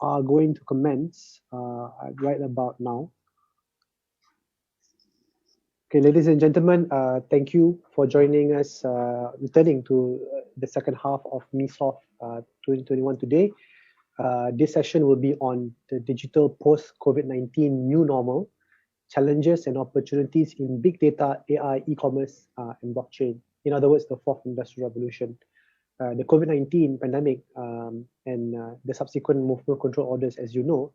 are going to commence right about now. Okay, ladies and gentlemen, thank you for joining us, returning to the second half of MESOF 2021 today. This session will be on the digital post-COVID-19 new normal, challenges and opportunities in big data, AI, e-commerce, and blockchain. In other words, the fourth industrial revolution. The COVID-19 pandemic and the subsequent movement control orders, as you know,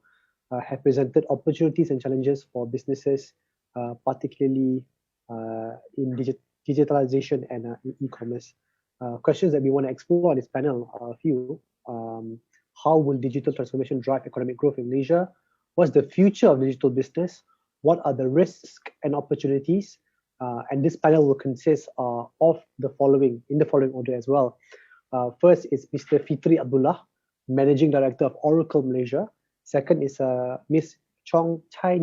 have presented opportunities and challenges for businesses, particularly in digitalization and e-commerce. Questions that we want to explore on this panel are a few. How will digital transformation drive economic growth in Malaysia? What's the future of digital business? What are the risks and opportunities? And this panel will consist of the following, in the following order as well. First is Mr. Fitri Abdullah, Managing Director of Oracle Malaysia. Second is Ms. Chong, Chye,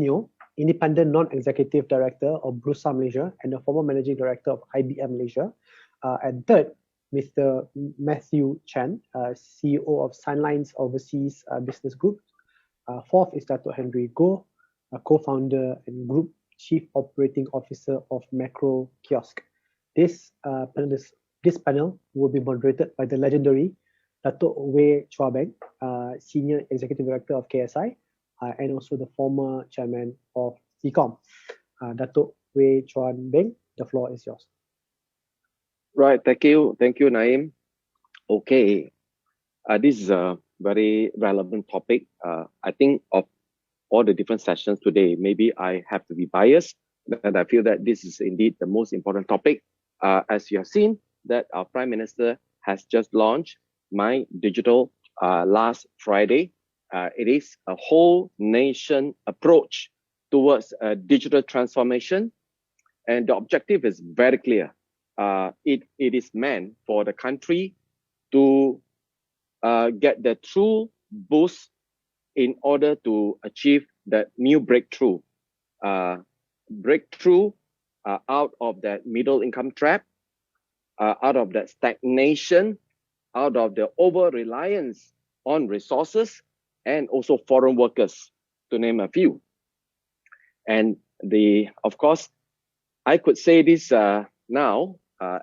Independent Non-Executive Director of Bursa Malaysia and the former Managing Director of IBM Malaysia. And third, Mr. Matthew Chen, CEO of Sunline's Overseas Business Group. Fourth is Dato Henry Goh, co-founder and Group Chief Operating Officer of MACROKIOSK. This panel will be moderated by the legendary Dato Beng, Senior Executive Director of KSI, and also the former Chairman of PIKOM. Dato Chuan Beng, the floor is yours. Right, thank you, Naeem. Okay, this is a very relevant topic. I think of all the different sessions today, maybe I have to be biased, and I feel that this is indeed the most important topic. As you have seen, that our Prime Minister has just launched My Digital last Friday. It is a whole nation approach towards digital transformation, and the objective is very clear. It is meant for the country to get the true boost in order to achieve that new breakthrough. Breakthrough out of that middle income trap, out of that stagnation, out of the over-reliance on resources, and also foreign workers, to name a few. And of course, I could say this now,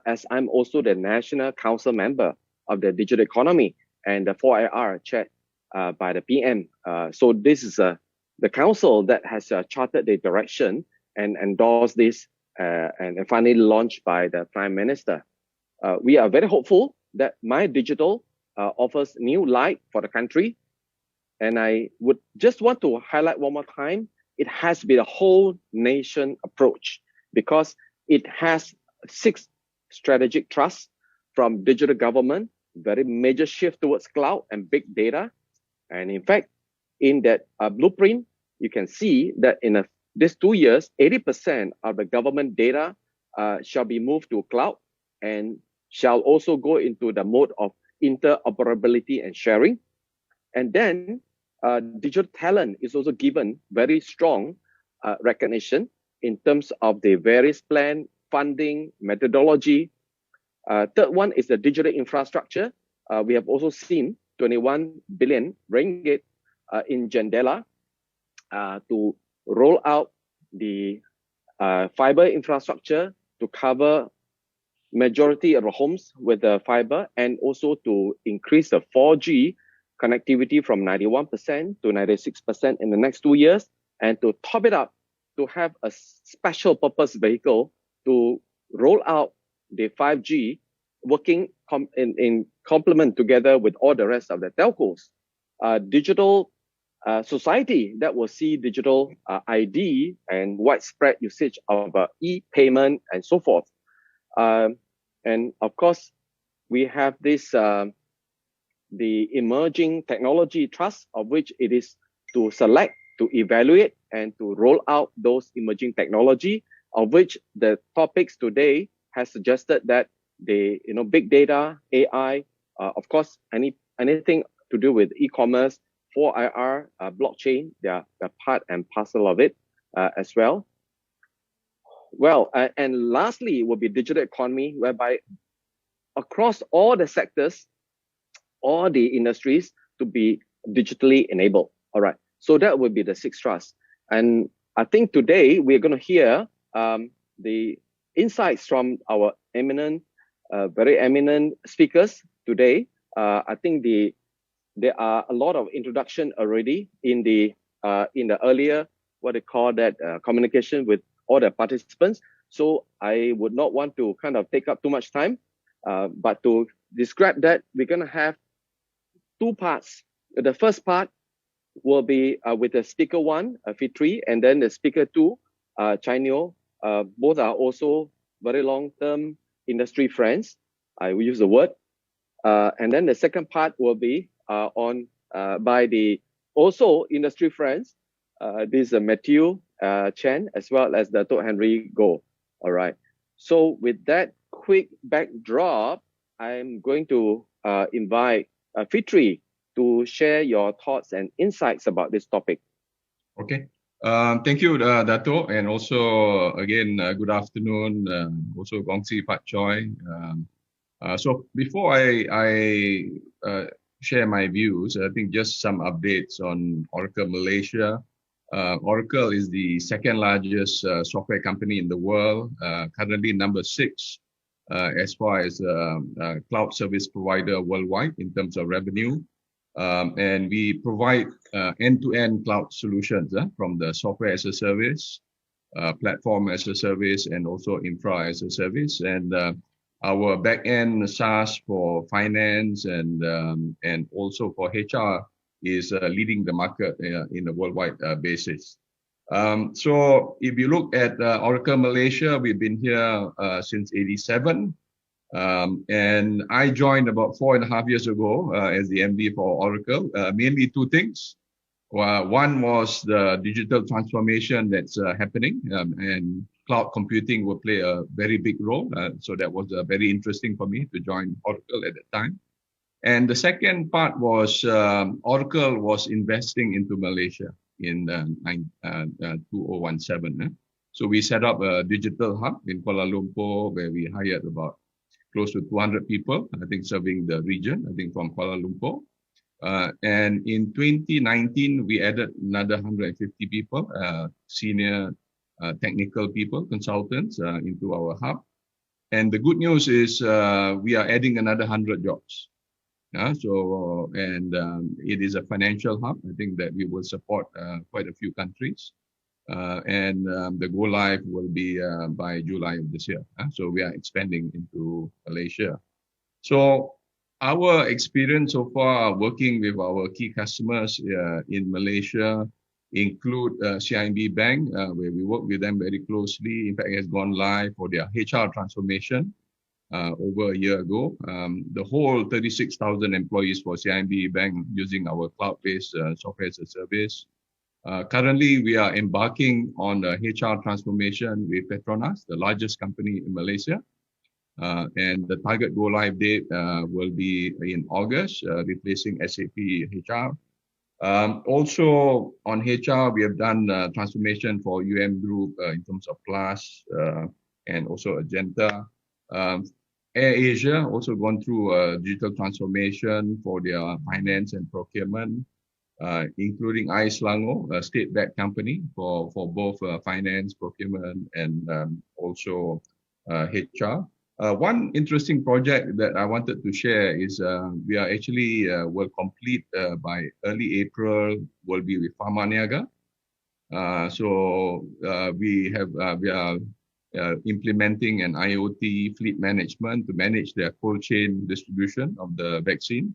as I'm also the National Council member of the digital economy and the 4IR chaired by the PM. So this is the council that has charted the direction and endorsed this and finally launched by the Prime Minister. We are very hopeful that My Digital offers new light for the country. And I would just want to highlight one more time, it has to be a whole nation approach because it has 6 strategic thrusts from digital government, very major shift towards cloud and big data. And in fact, in that blueprint, you can see that in these 2 years, 80% of the government data shall be moved to cloud and shall also go into the mode of interoperability and sharing. And then digital talent is also given very strong recognition in terms of the various plan, funding, methodology. Third one is the digital infrastructure. We have also seen 21 billion ringgit in Jendela to roll out the fiber infrastructure to cover majority of the homes with the fiber and also to increase the 4G connectivity from 91% to 96% in the next 2 years, and to top it up to have a special purpose vehicle to roll out the 5G working in complement together with all the rest of the telcos. Digital society that will see digital ID and widespread usage of e-payment and so forth. And of course, we have this the emerging technology trust, of which it is to select, to evaluate, and to roll out those emerging technology, of which the topics today has suggested that the big data, AI, of course, anything to do with e-commerce, 4IR, blockchain, they are part and parcel of it as well. Well, and lastly will be digital economy, whereby across all the sectors, all the industries to be digitally enabled. All right. So that would be the 6 trusts. And I think today we're going to hear the insights from our very eminent speakers today. I think there are a lot of introduction already in the earlier, what they call that, communication with all the participants. So I would not want to kind of take up too much time, but to describe that, we're going to have 2 parts. The first part will be with the speaker 1, Fitri, and then the speaker 2, Chye. Both are also very long-term industry friends. I will use the word. And then the second part will be by the also industry friends. This is Matthew Chen as well as Dato Henry Go. All right. So with that quick backdrop, I'm going to invite Fitri to share your thoughts and insights about this topic. Okay. Thank you, Dato, and also again, good afternoon. Also, Gongsi Pak Choi. So before I share my views, I think just some updates on Oracle Malaysia. Oracle is the second largest software company in the world, currently number 6 as far as cloud service provider worldwide in terms of revenue. And we provide end-to-end cloud solutions from the software as a service, platform as a service, and also infra as a service. And our back-end SaaS for finance and also for HR is leading the market in a worldwide basis. So if you look at Oracle Malaysia, we've been here since '87. And I joined about 4.5 years ago as the MD for Oracle, mainly 2 things. One was the digital transformation that's happening, and cloud computing will play a very big role. So that was very interesting for me to join Oracle at that time. And the second part was Oracle was investing into Malaysia in 2017. So we set up a digital hub in Kuala Lumpur where we hired about close to 200 people, I think, serving the region, I think, from Kuala Lumpur. And in 2019, we added another 150 people, senior technical people, consultants into our hub. And the good news is we are adding another 100 jobs. It is a financial hub. I think that we will support quite a few countries. And the go live will be by July of this year. So we are expanding into Malaysia. So our experience so far working with our key customers in Malaysia include CIMB Beng, where we work with them very closely. In fact, it has gone live for their HR transformation over a year ago. The whole 36,000 employees for CIMB Beng using our cloud-based software as a service. Currently, we are embarking on the HR transformation with Petronas, the largest company in Malaysia. And the target go live date will be in August, replacing SAP HR. Also on HR, we have done transformation for Group in terms of Plus and also Agenta. Air Asia also gone through a digital transformation for their finance and procurement. Including Selangor, a state-backed company for both finance, procurement, and also HR. One interesting project that I wanted to share is we are actually will complete by early April, will be with Pharma Niaga. We are implementing an IoT fleet management to manage their cold chain distribution of the vaccine.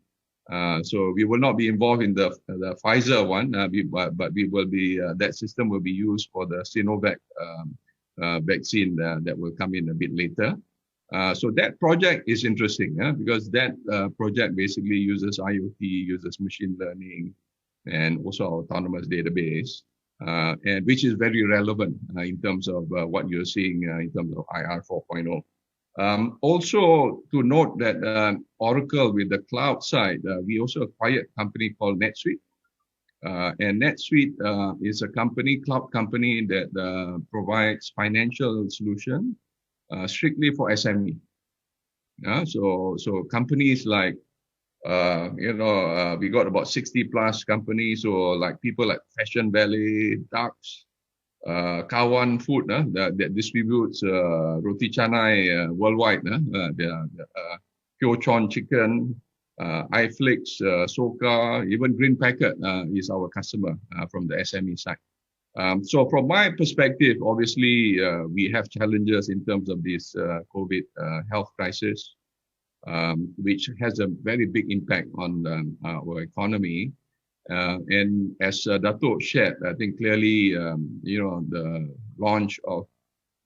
So we will not be involved in the Pfizer one, but we will be, that system will be used for the Sinovac vaccine that will come in a bit later. So that project is interesting because that project basically uses IoT, uses machine learning, and also autonomous database, and which is very relevant in terms of what you're seeing in terms of IR 4.0. Also to note that Oracle with the cloud side, we also acquired a company called Netsuite. And Netsuite is a cloud company that provides financial solution strictly for SME. So companies like We got about 60 plus companies, so like people like Fashion Valley, Dux, Kawan Food that distributes roti canai worldwide. Chuan chicken, iFlix, Soka, even Green Packet is our customer from the SME side. So from my perspective, obviously, we have challenges in terms of this COVID health crisis, which has a very big impact on our economy. And as Dato shared, I think clearly, the launch of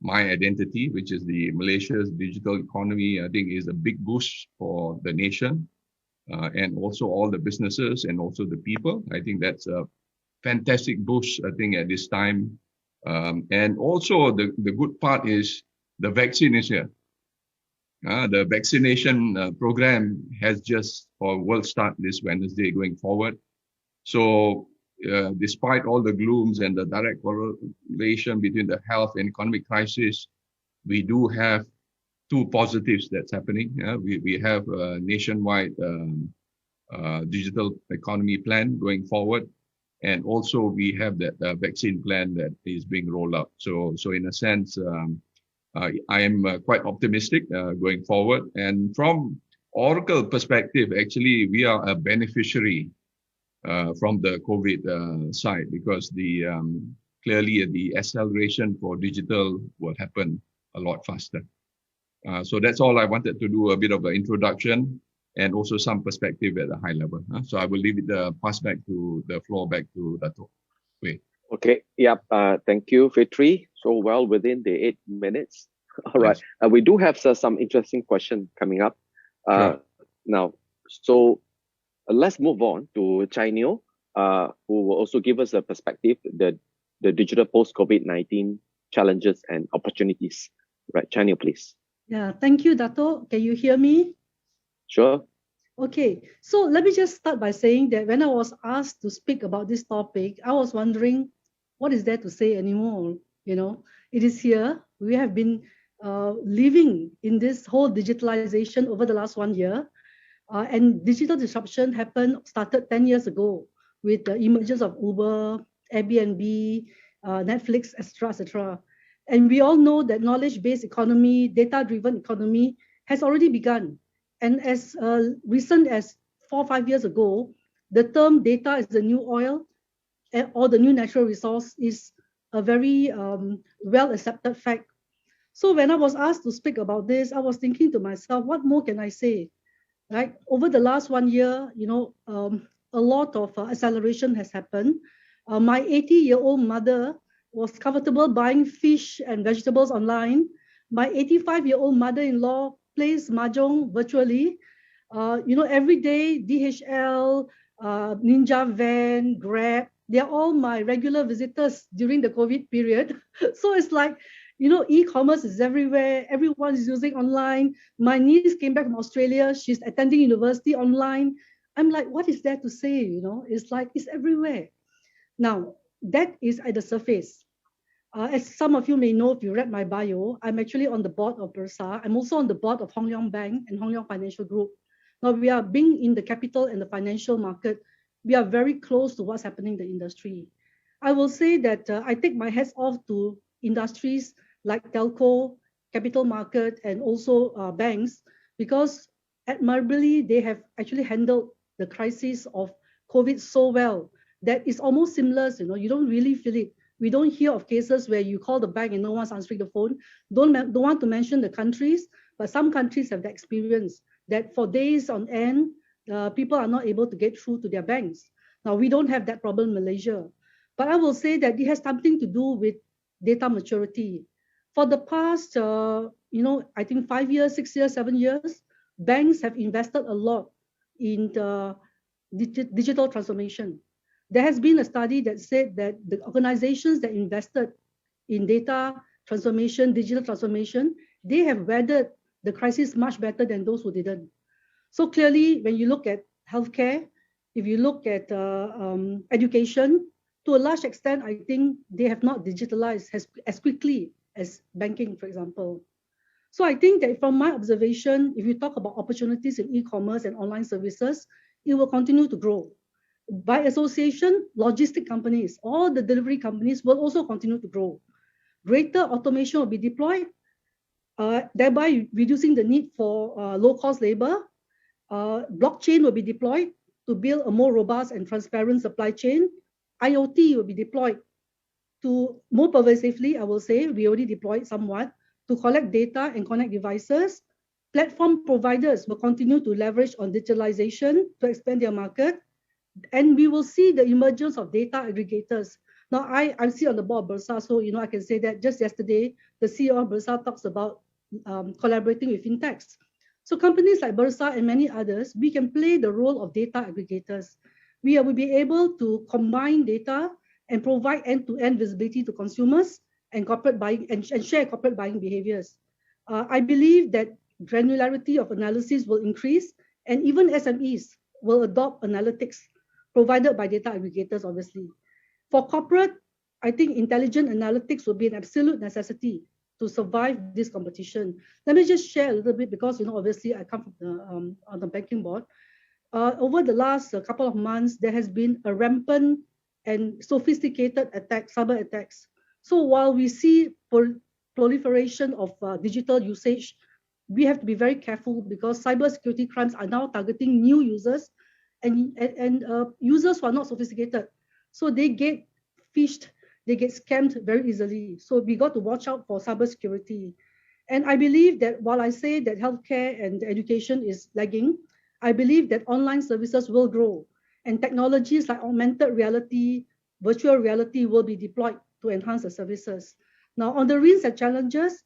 My Identity, which is the Malaysia's digital economy, I think is a big boost for the nation and also all the businesses and also the people. I think that's a fantastic boost, I think, at this time. And also the good part is the vaccine is here. The vaccination program has just, or will start this Wednesday going forward. So despite all the glooms and the direct correlation between the health and economic crisis, we do have two positives that's happening. We have a nationwide digital economy plan going forward. And also we have that vaccine plan that is being rolled out. So in a sense, I am quite optimistic going forward. And from Oracle perspective, actually, we are a beneficiary from the COVID side, because clearly the acceleration for digital will happen a lot faster. So that's all I wanted to do, a bit of an introduction and also some perspective at a high level. So I will leave it, pass back to the floor back to Dato. Wait. Okay, yep. Thank you, Fitri. So well within the 8 minutes. All right. We do have some interesting questions coming up. Sure. Now, so let's move on to Chye, who will also give us a perspective, the digital post-COVID-19 challenges and opportunities. Right, Chye, please. Yeah, thank you, Dato. Can you hear me? Sure. Okay, so let me just start by saying that when I was asked to speak about this topic, I was wondering, what is there to say anymore? It is here. We have been living in this whole digitalization over the last 1 year. And digital disruption started 10 years ago with the emergence of Uber, Airbnb, Netflix, etc. And we all know that knowledge-based economy, data-driven economy has already begun. And as recent as 4 or 5 years ago, the term data is the new oil or the new natural resource is a very well-accepted fact. So when I was asked to speak about this, I was thinking to myself, what more can I say? Right? Over the last 1 year, a lot of acceleration has happened. My 80-year-old mother was comfortable buying fish and vegetables online. My 85-year-old mother-in-law plays mahjong virtually. Every day, DHL, Ninja Van, Grab, they're all my regular visitors during the COVID period. So it's like, e-commerce is everywhere. Everyone is using online. My niece came back from Australia. She's attending university online. I'm like, what is there to say? It's like, it's everywhere. Now, that is at the surface. As some of you may know, if you read my bio, I'm actually on the board of Bursa. I'm also on the board of Hong Leong Bank and Hong Leong Financial Group. Now, we are being in the capital and the financial market. We are very close to what's happening in the industry. I will say that I take my hats off to industries like telco, capital market, and also banks, because admirably, they have actually handled the crisis of COVID so well that it's almost seamless. You don't really feel it. We don't hear of cases where you call the bank and no one's answering the phone. Don't want to mention the countries, but some countries have the experience that for days on end, people are not able to get through to their banks. Now, we don't have that problem in Malaysia. But I will say that it has something to do with data maturity. For the past, I think 5 years, 6 years, 7 years, banks have invested a lot in the digital transformation. There has been a study that said that the organizations that invested in data transformation, digital transformation, they have weathered the crisis much better than those who didn't. So clearly, when you look at healthcare, if you look at education, to a large extent, I think they have not digitalized as quickly as banking, for example. So I think that from my observation, if you talk about opportunities in e-commerce and online services, it will continue to grow. By association, logistic companies, all the delivery companies will also continue to grow. Greater automation will be deployed, thereby reducing the need for low-cost labor. Blockchain will be deployed to build a more robust and transparent supply chain. IoT will be deployed to more pervasively, I will say, we already deployed somewhat, to collect data and connect devices. Platform providers will continue to leverage on digitalization to expand their market. And we will see the emergence of data aggregators. Now, I sit on the board of Bursa, so I can say that just yesterday, the CEO of Bursa talks about collaborating with fintechs. So companies like Bursa and many others, we can play the role of data aggregators. We will be able to combine data and provide end-to-end visibility to consumers and corporate buying and share corporate buying behaviors. I believe that granularity of analysis will increase, and even SMEs will adopt analytics provided by data aggregators, obviously. For corporate, I think intelligent analytics will be an absolute necessity to survive this competition. Let me just share a little bit because, obviously I come from on the banking board. Over the last couple of months, there has been a rampant and sophisticated attacks, cyber attacks. So while we see proliferation of digital usage, we have to be very careful because cybersecurity crimes are now targeting new users and users who are not sophisticated. So they get phished, they get scammed very easily. So we got to watch out for cybersecurity. And I believe that while I say that healthcare and education is lagging, I believe that online services will grow and technologies like augmented reality, virtual reality will be deployed to enhance the services. Now, on the risks and challenges,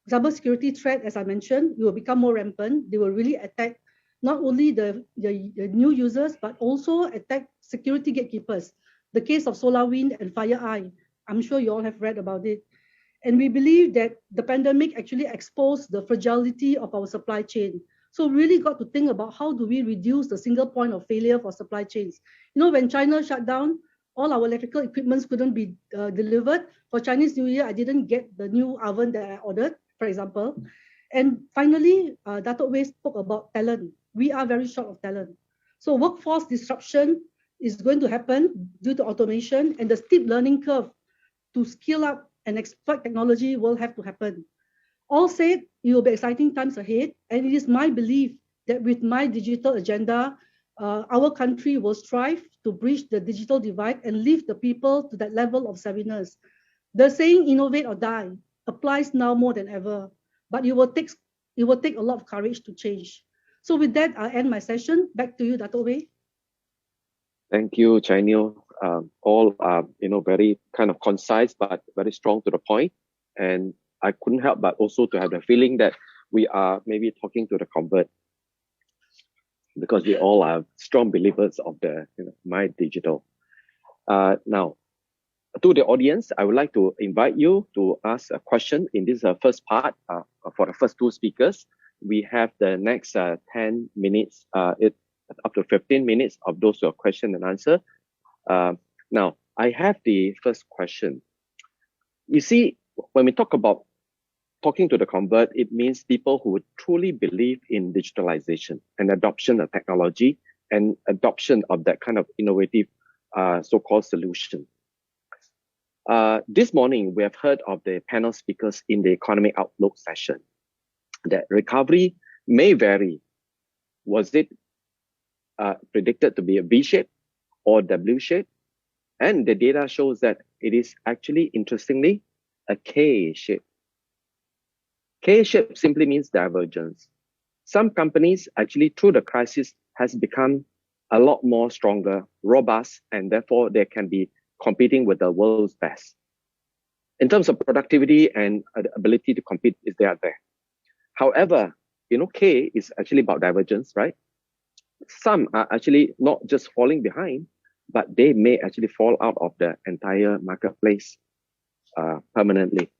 cybersecurity threat, as I mentioned, will become more rampant. They will really attack not only the new users, but also attack security gatekeepers. The case of SolarWind and FireEye, I'm sure you all have read about it. And we believe that the pandemic actually exposed the fragility of our supply chain. So really got to think about how do we reduce the single point of failure for supply chains. When China shut down, all our electrical equipments couldn't be delivered. For Chinese New Year, I didn't get the new oven that I ordered, for example. And finally, Dato spoke about talent. We are very short of talent. So workforce disruption is going to happen due to automation, and the steep learning curve to skill up and exploit technology will have to happen. All said, it will be exciting times ahead, and it is my belief that with my digital agenda, our country will strive to bridge the digital divide and lift the people to that level of savviness. The saying "innovate or die" applies now more than ever, but it will take a lot of courage to change. So with that, I'll end my session. Back to you, Dato Wei. Thank you, Chye. All are very kind of concise but very strong to the point, and I couldn't help but also to have the feeling that we are maybe talking to the convert, because we all are strong believers of the my digital. Now, to the audience, I would like to invite you to ask a question in this first part for the first two speakers. We have the next 10 minutes, up to 15 minutes of those question and answer. Now, I have the first question. You see, when we talk about talking to the convert, it means people who truly believe in digitalization and adoption of technology and adoption of that kind of innovative so-called solution. This morning, we have heard of the panel speakers in the Economic Outlook session that recovery may vary. Was it predicted to be a V-shape or W-shape? And the data shows that it is actually, interestingly, a K-shape. K-shape simply means divergence. Some companies actually through the crisis has become a lot more stronger, robust, and therefore they can be competing with the world's best. In terms of productivity and ability to compete, they are there. However, K is actually about divergence, right? Some are actually not just falling behind, but they may actually fall out of the entire marketplace permanently.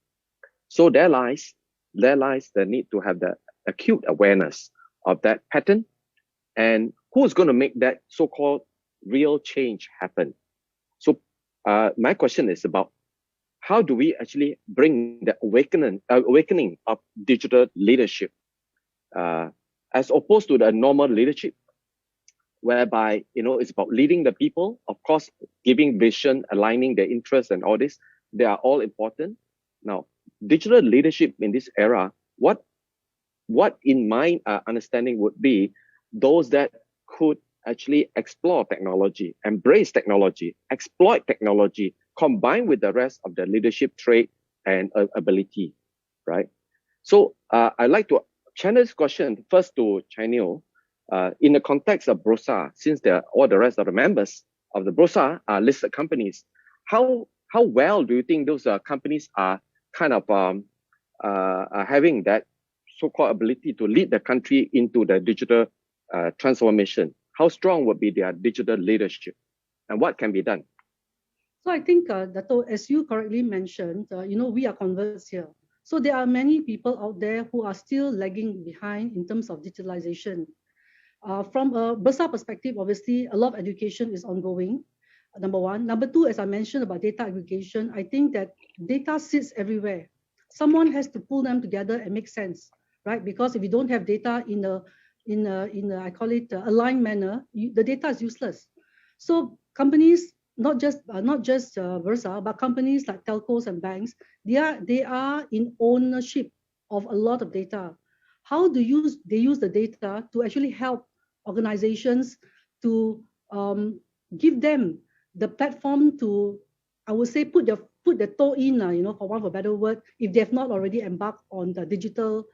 So there lies the need to have the acute awareness of that pattern, and who's going to make that so-called real change happen. So my question is about how do we actually bring the awakening of digital leadership, as opposed to the normal leadership, whereby, it's about leading the people, of course, giving vision, aligning their interests and all this. They are all important. Now, digital leadership in this era, what in my understanding would be those that could actually explore technology, embrace technology, exploit technology, combined with the rest of the leadership trait and ability, right? So I'd like to channel this question first to Chye, in the context of Bursa, since all the rest of the members of the Bursa are listed companies. How well do you think those companies are kind of having that so-called ability to lead the country into the digital transformation? How strong would be their digital leadership, and what can be done? So I think, Dato, as you correctly mentioned, we are converts here. So there are many people out there who are still lagging behind in terms of digitalization. From a Bursa perspective, obviously, a lot of education is ongoing, number one. Number two, as I mentioned about data aggregation, I think that data sits everywhere. Someone has to pull them together and make sense, right? Because if you don't have data in a I call it aligned manner, the data is useless. So companies, not just Bursa, but companies like telcos and banks, they are in ownership of a lot of data. How do they use the data to actually help organizations to give them the platform to, I would say, put the toe in, for want of a better word, if they have not already embarked on the digital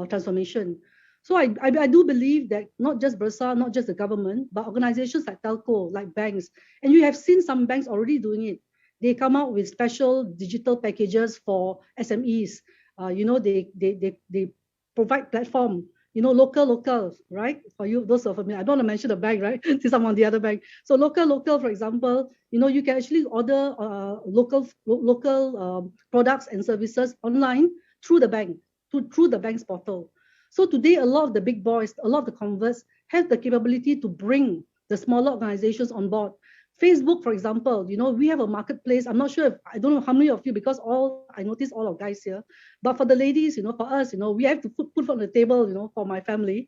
transformation. So I do believe that not just Bursa, not just the government, but organizations like telco, like banks, and you have seen some banks already doing it. They come out with special digital packages for SMEs. They provide platform, local, right? For you, those of me, I don't want to mention the bank, right? Since I'm on the other bank. So local, for example, you can actually order local products and services online through the bank, through the bank's portal. So today, a lot of the big boys, a lot of the converts have the capability to bring the smaller organizations on board. Facebook, for example, we have a marketplace. I'm not sure I don't know how many of you, because I notice all of guys here, but for the ladies, for us, we have to put on the table, for my family.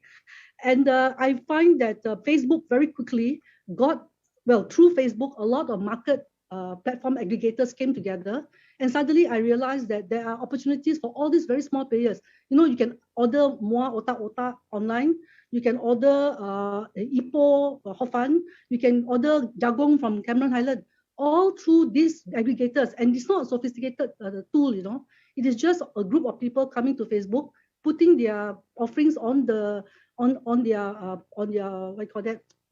And I find that Facebook very quickly through Facebook, a lot of market platform aggregators came together. And suddenly I realized that there are opportunities for all these very small players. You can order Mua Otak online. You can order Ipoh Hofan. You can order Jagong from Cameron Highland, all through these aggregators. And it's not a sophisticated tool, It is just a group of people coming to Facebook, putting their offerings on their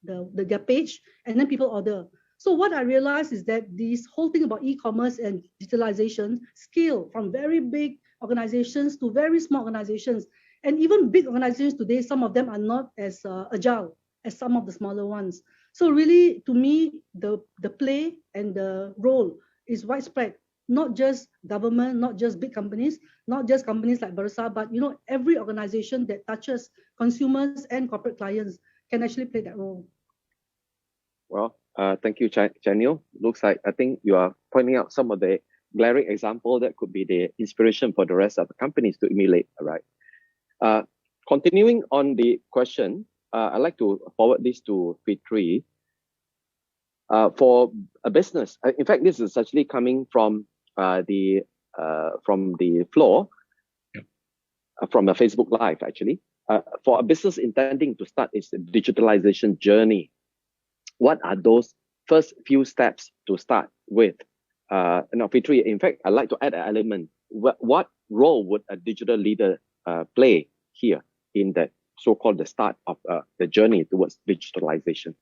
their page, and then people order. So what I realized is that this whole thing about e-commerce and digitalization scale from very big organizations to very small organizations. And even big organizations today, some of them are not as agile as some of the smaller ones. So really, to me, the play and the role is widespread. Not just government, not just big companies, not just companies like Bursa, but every organization that touches consumers and corporate clients can actually play that role. Well, thank you, Chye. Looks like I think you are pointing out some of the glaring example that could be the inspiration for the rest of the companies to emulate. Right. Continuing on the question, I'd like to forward this to Fitri. For a business, in fact, this is actually coming from the floor, from a Facebook Live, actually. For a business intending to start its digitalization journey, what are those first few steps to start with? Fitri, in fact, I'd like to add an element. What role would a digital leader play here in that so-called the start of the journey towards digitalization?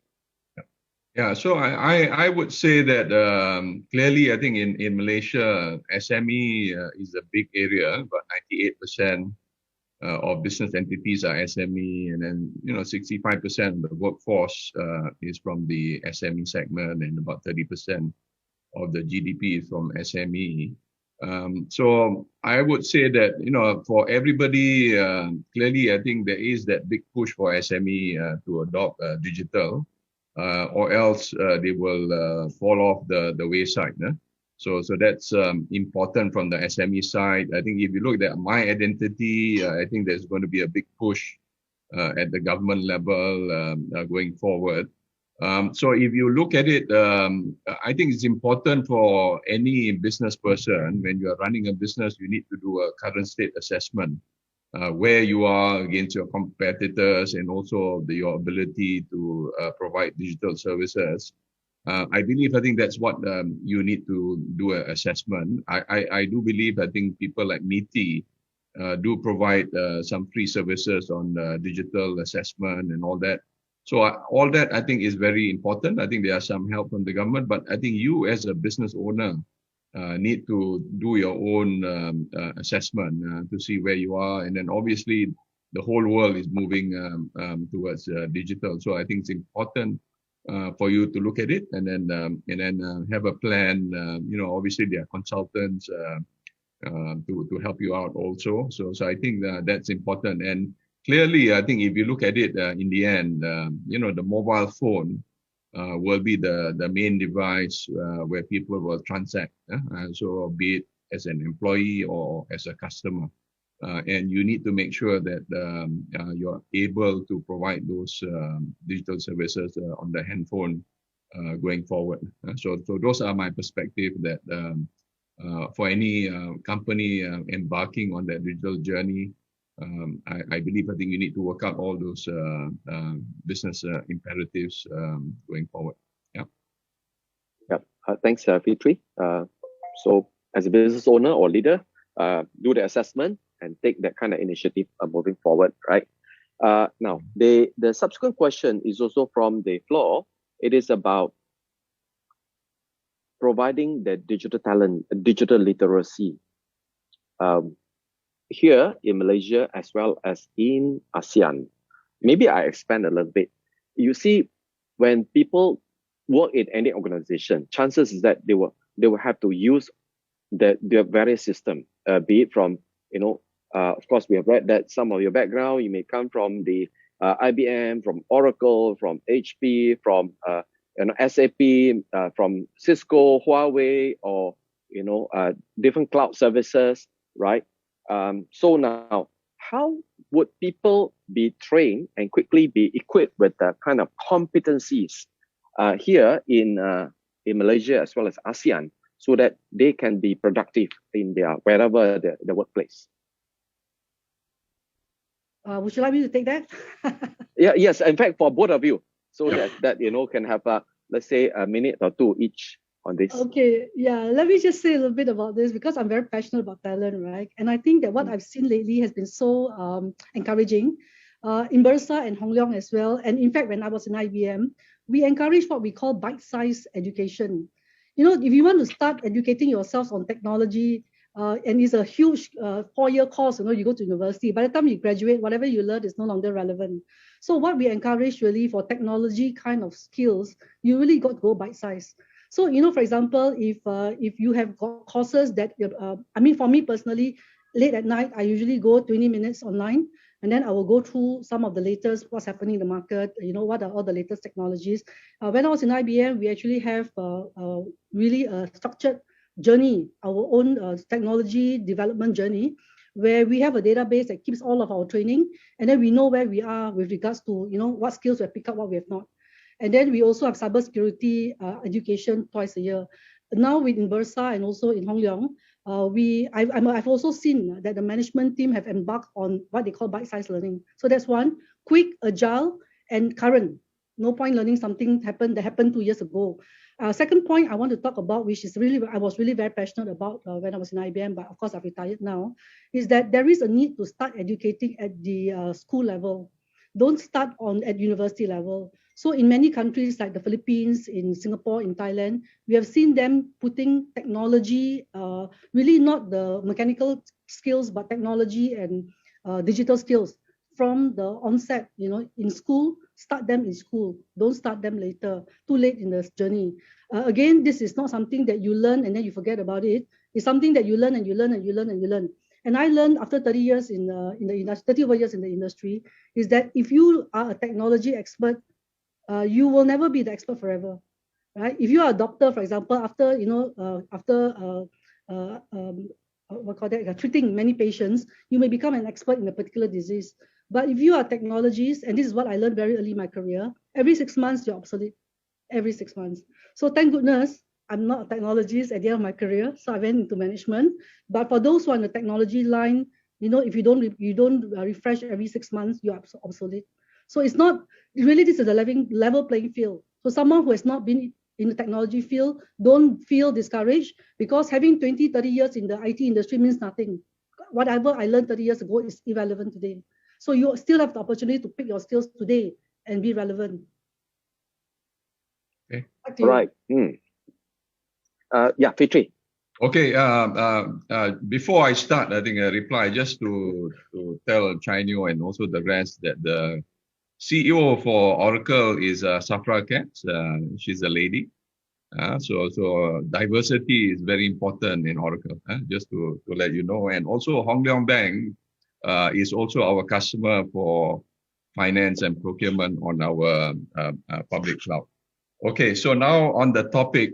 Yeah, so I would say that clearly, I think in Malaysia, SME is a big area. About 98% of business entities are SME, and then 65% of the workforce is from the SME segment, and about 30% of the GDP is from SME. So I would say that for everybody, clearly I think there is that big push for SME to adopt digital, or else they will fall off the wayside. So that's important from the SME side. I think if you look at my identity, I think there's going to be a big push at the government level going forward. So if you look at it, I think it's important for any business person, when you are running a business, you need to do a current state assessment, where you are against your competitors and also your ability to provide digital services. I think that's what you need to do an assessment. I do believe, I think people like NITI do provide some free services on digital assessment and all that. So all that I think is very important. I think there are some help from the government, but I think you as a business owner need to do your own assessment to see where you are. And then obviously the whole world is moving towards digital. So I think it's important for you to look at it and then have a plan. Obviously there are consultants to help you out also. So I think that's important. And clearly, I think if you look at it in the end, the mobile phone will be the main device where people will transact. So be it as an employee or as a customer. And you need to make sure that you're able to provide those digital services on the handphone going forward. So those are my perspective that for any company embarking on that digital journey, I believe, I think you need to work out all those business imperatives going forward. Yeah. Yeah. Thanks, Fitri. So as a business owner or leader, do the assessment and take that kind of initiative moving forward, right? Now, the subsequent question is also from the floor. It is about providing the digital talent, digital literacy. Here in Malaysia as well as in ASEAN. Maybe I expand a little bit. You see, when people work in any organization, chances is that they will have to use their various system, be it from, of course, we have read that some of your background, you may come from the IBM, from Oracle, from HP, from SAP, from Cisco, Huawei, or different cloud services, right? So now, how would people be trained and quickly be equipped with the kind of competencies here in Malaysia as well as ASEAN, so that they can be productive in wherever the workplace? Would you like me to take that? Yes. In fact, for both of you, so that can have let's say a minute or two each on this. Okay, yeah. Let me just say a little bit about this, because I'm very passionate about talent, right? And I think that what I've seen lately has been so encouraging in Bursa and Hong Leong as well. And in fact, when I was in IBM, we encourage what we call bite-sized education. If you want to start educating yourself on technology, and it's a huge 4-year course, you go to university. By the time you graduate, whatever you learn is no longer relevant. So what we encourage really for technology kind of skills, you really got to go bite-sized. So, for example, if you have got courses that, for me personally, late at night, I usually go 20 minutes online, and then I will go through some of the latest, what's happening in the market, what are all the latest technologies. When I was in IBM, we actually have really a structured journey, our own technology development journey, where we have a database that keeps all of our training, and then we know where we are with regards to, what skills we have picked up, what we have not. And then we also have cybersecurity education twice a year. Now in Bursa and also in Hong Leong, I've also seen that the management team have embarked on what they call bite-sized learning. So that's one, quick, agile, and current. No point learning something that happened 2 years ago. Second point I want to talk about, which is I was really very passionate about when I was in IBM, but of course I've retired now, is that there is a need to start educating at the school level. Don't start at university level. So in many countries like the Philippines, in Singapore, in Thailand, we have seen them putting technology, really not the mechanical skills, but technology and digital skills from the onset, in school. Start them in school. Don't start them later, too late in the journey. Again, this is not something that you learn and then you forget about it. It's something that you learn and you learn and you learn and you learn. And I learned after 30 years in the industry, 30 over years in the industry, is that if you are a technology expert, you will never be the expert forever. right? If you are a doctor, for example, after treating many patients, you may become an expert in a particular disease. But if you are technologists, and this is what I learned very early in my career, every 6 months you're obsolete. Every 6 months. So thank goodness I'm not a technologist at the end of my career. So I went into management. But for those who are in the technology line, if you don't refresh every 6 months, you're obsolete. So it's not really, this is a level playing field. So someone who has not been in the technology field, don't feel discouraged, because having 20, 30 years in the IT industry means nothing. Whatever I learned 30 years ago is irrelevant today. So you still have the opportunity to pick your skills today and be relevant. Okay. Right. Yeah, Fitri. Okay. Before I start, I think a reply just to tell Chye and also the rest that the CEO for Oracle is Safra Katz. She's a lady. So diversity is very important in Oracle. Just to let you know, and also Hong Leong Beng is also our customer for finance and procurement on our public cloud. Okay, so now on the topic,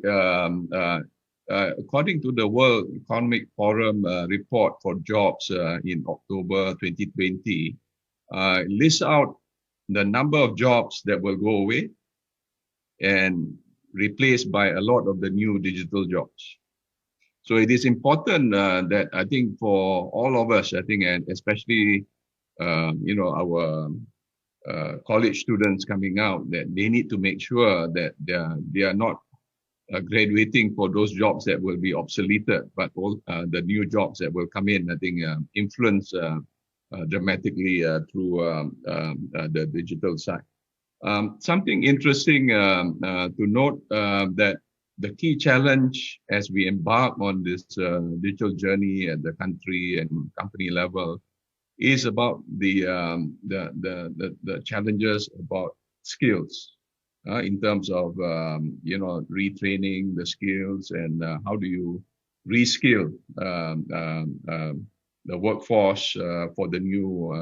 according to the World Economic Forum report for jobs in October 2020, lists out the number of jobs that will go away and replaced by a lot of the new digital jobs. So it is important that I think for all of us, I think, and especially our college students coming out, that they need to make sure that they are not graduating for those jobs that will be obsoleted, but all the new jobs that will come in, I think, influence dramatically through the digital side. Something interesting to note that the key challenge as we embark on this digital journey at the country and company level is about the challenges about skills in terms of retraining the skills and how do you reskill the workforce for the new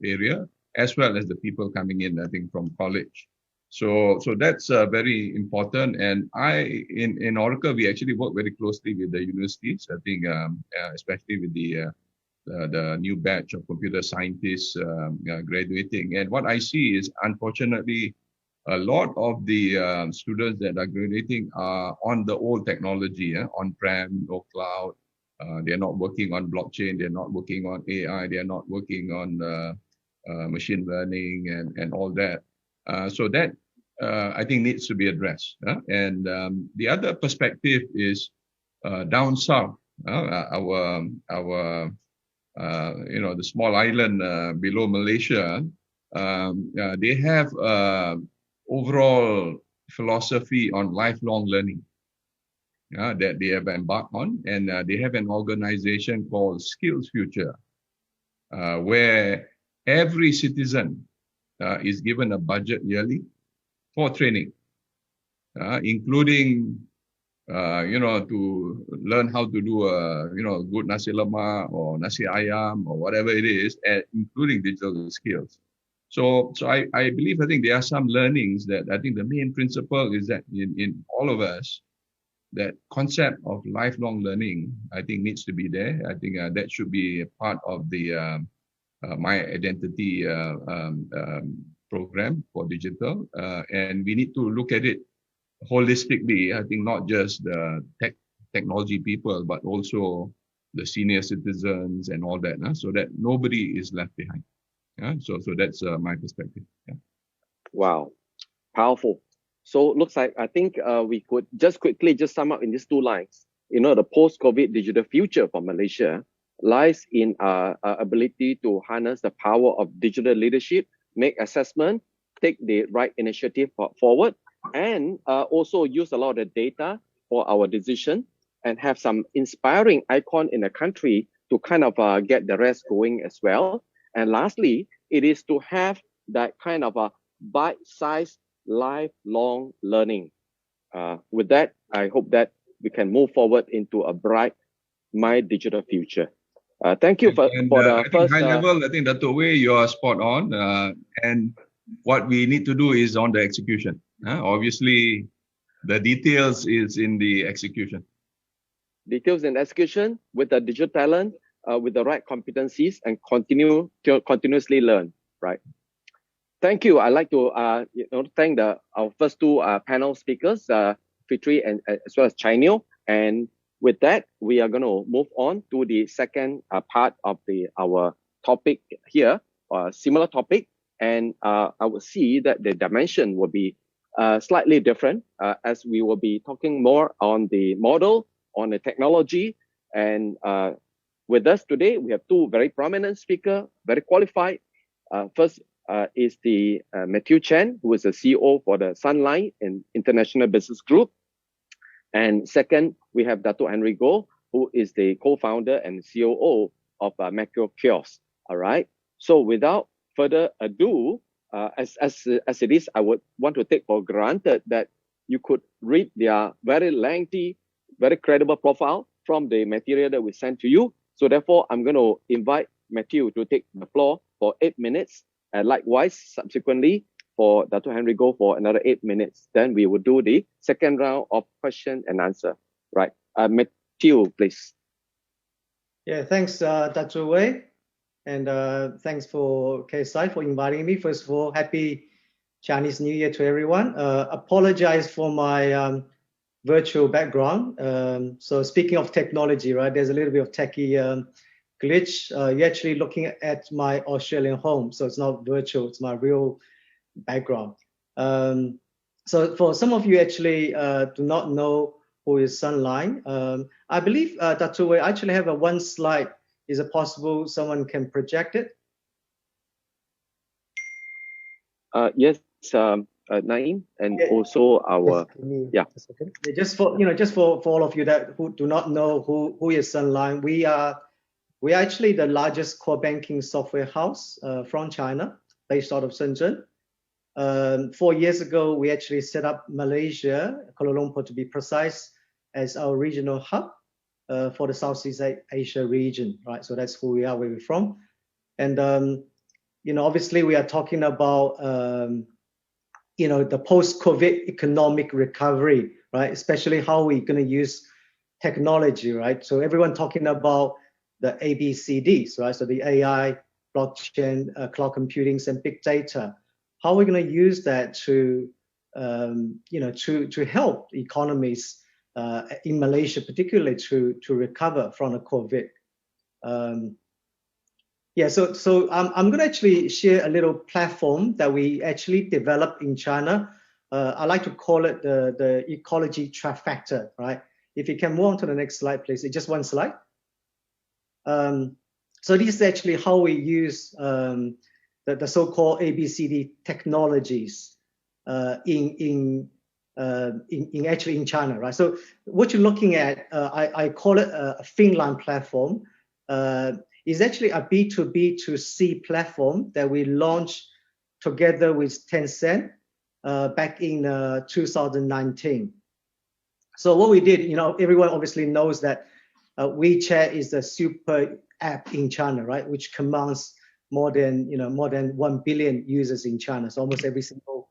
area, as well as the people coming in, I think, from college. So that's very important. And in Oracle, we actually work very closely with the universities. I think, especially with the new batch of computer scientists graduating. And what I see is, unfortunately, a lot of the students that are graduating are on the old technology, on-prem, no cloud. They're not working on blockchain. They're not working on AI. They're not working on machine learning and all that. So that I think needs to be addressed. And the other perspective is down south, our the small island below Malaysia. They have overall philosophy on lifelong learning that they have embarked on, and they have an organization called Skills Future, where every citizen is given a budget yearly for training, including to learn how to do a good nasi lemak or nasi ayam or whatever it is, including digital skills. So I believe, I think there are some learnings that I think the main principle is that in all of us, that concept of lifelong learning, I think, needs to be there. I think that should be a part of the My Identity program for digital. And we need to look at it holistically. I think not just the technology people, but also the senior citizens and all that, so that nobody is left behind. So that's my perspective. Yeah. Wow, powerful. So looks like, I think we could just quickly sum up in these two lines. The post-COVID digital future for Malaysia lies in our ability to harness the power of digital leadership, make assessment, take the right initiative forward, and also use a lot of data for our decision, and have some inspiring icon in the country to kind of get the rest going as well. And lastly, it is to have that kind of a bite-sized lifelong learning. With that, I hope that we can move forward into a bright My Digital Future. Thank you for the first... high level, I think, Dato, you are spot on. And what we need to do is on the execution. Obviously, The details is in the execution. Details and execution with the digital talent, with the right competencies, and continuously learn. Right. Thank you. I'd like to thank our first two panel speakers, Fitri and as well as Chye. And with that, we are going to move on to the second part of our topic here, similar topic. And I will see that the dimension will be slightly different as we will be talking more on the model, on the technology. And with us today, we have two very prominent speakers, very qualified. First is the Matthew Chen, who is the CEO for the Sunline and International Business Group. And second, we have Dato Henry Goh, who is the co-founder and COO of MACROKIOSK. All right. So without further ado, as it is, I would want to take for granted that you could read their very lengthy, very credible profile from the material that we sent to you. So therefore, I'm going to invite Matthew to take the floor for 8 minutes. And likewise, subsequently, for Dato Henry Goh for another 8 minutes. Then we will do the second round of question and answer. Right. Matthew, please. Yeah, thanks, Dato Wei. And thanks for KSI for inviting me. First of all, happy Chinese New Year to everyone. Apologize for my virtual background. So speaking of technology, right, there's a little bit of techie glitch. You're actually looking at my Australian home. So it's not virtual, it's my real background. So for some of you actually do not know who is Sunline, I believe Dato Wei actually have one slide. Is it possible someone can project it? Yes, Naeem, and also our Just for all of you that who do not know who is Sunline, we are actually the largest core banking software house from China, based out of Shenzhen. 4 years ago, we actually set up Malaysia, Kuala Lumpur to be precise, as our regional hub for the Southeast Asia region, right? So that's who we are, where we're from. And, obviously we are talking about, the post-COVID economic recovery, right? Especially how we're going to use technology, right? So everyone talking about the ABCDs, right? So the AI, blockchain, cloud computing, and big data. How are we going to use that to, to help economies in Malaysia, particularly to recover from the COVID? So I'm going to actually share a little platform that we actually developed in China. I like to call it the ecology trifecta, right? If you can move on to the next slide, please. It's just one slide. So this is actually how we use the so-called ABCD technologies in China, right? So what you're looking at, I call it a Finline platform. Is actually a B2B2C platform that we launched together with Tencent back in 2019. So what we did, everyone obviously knows that WeChat is a super app in China, right? Which commands more than 1 billion users in China. So almost every single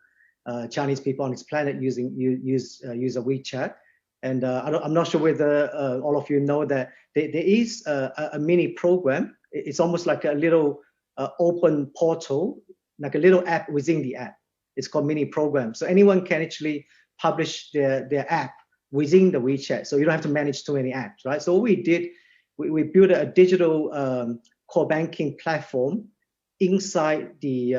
Chinese people on this planet use a WeChat. And I'm not sure whether all of you know that there is a mini program. It's almost like a little open portal, like a little app within the app. It's called mini program. So anyone can actually publish their app within the WeChat. So you don't have to manage too many apps, right? So what we did, we built a digital core banking platform inside the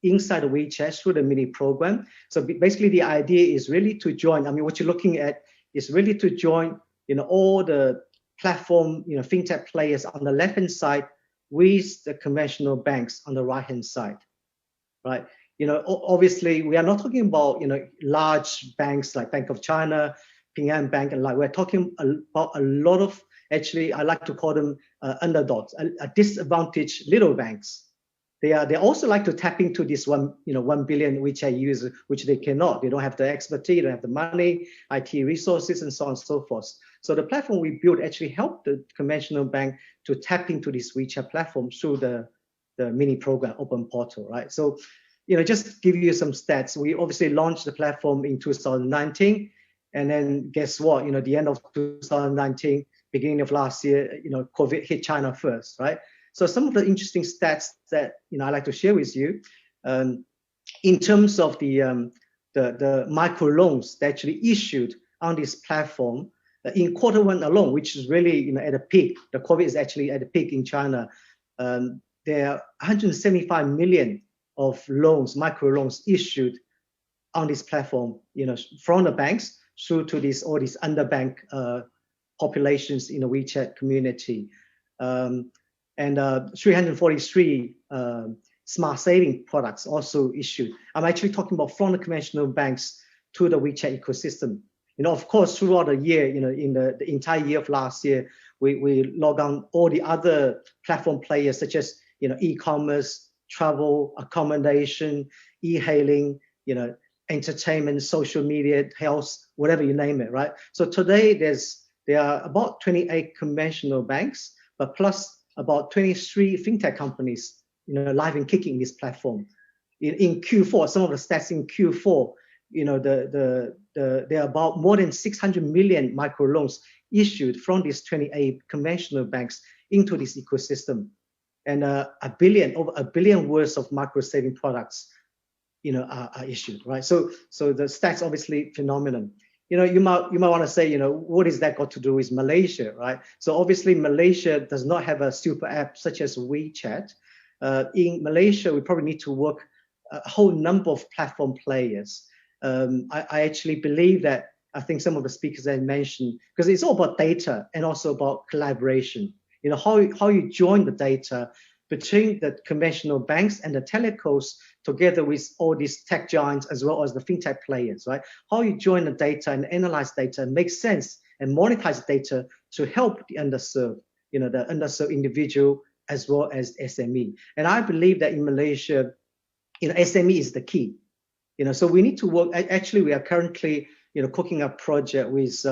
WeChat through the mini program. So basically the idea is really to join. I mean, what you're looking at is really to join, all the platform, fintech players on the left-hand side with the conventional banks on the right-hand side, right? Obviously we are not talking about, large banks like Bank of China, Ping An Bank, and we're talking about a lot of, actually, I like to call them underdogs, a disadvantaged little banks. They also like to tap into this 1 billion WeChat users, which they cannot. They don't have the expertise, they don't have the money, IT resources, and so on and so forth. So the platform we built actually helped the conventional bank to tap into this WeChat platform through the mini program open portal, right? So, just give you some stats. We obviously launched the platform in 2019. And then guess what? The end of 2019, beginning of last year, COVID hit China first, right? So some of the interesting stats that I like to share with you, in terms of the micro loans that actually issued on this platform in Q1 alone, which is really at a peak. The COVID is actually at a peak in China. There are 175 million of loans, micro loans issued on this platform, from the banks through to all these underbanked populations in the WeChat community. And 343 smart saving products also issued. I'm actually talking about from the conventional banks to the WeChat ecosystem. Of course, throughout the year, in the entire year of last year, we log on all the other platform players such as, e-commerce, travel, accommodation, e-hailing, entertainment, social media, health, whatever you name it, right? So today there are about 28 conventional banks, but plus about 23 fintech companies, live and kicking this platform. In Q4, some of the stats in Q4, there are about more than 600 million microloans issued from these 28 conventional banks into this ecosystem, and over a billion worth of micro saving products, are issued, right? So the stats obviously phenomenal. You might want to say, what is that got to do with Malaysia, right? So obviously Malaysia does not have a super app such as WeChat. In Malaysia, we probably need to work a whole number of platform players. I actually believe that, I think some of the speakers had mentioned, because it's all about data and also about collaboration. How you join the data between the conventional banks and the telecos together with all these tech giants as well as the fintech players, right? How you join the data and analyze data, make sense and monetize data to help the underserved, the underserved individual as well as SME. And I believe that in Malaysia, SME is the key. So we need to work. Actually, we are currently, cooking a project with,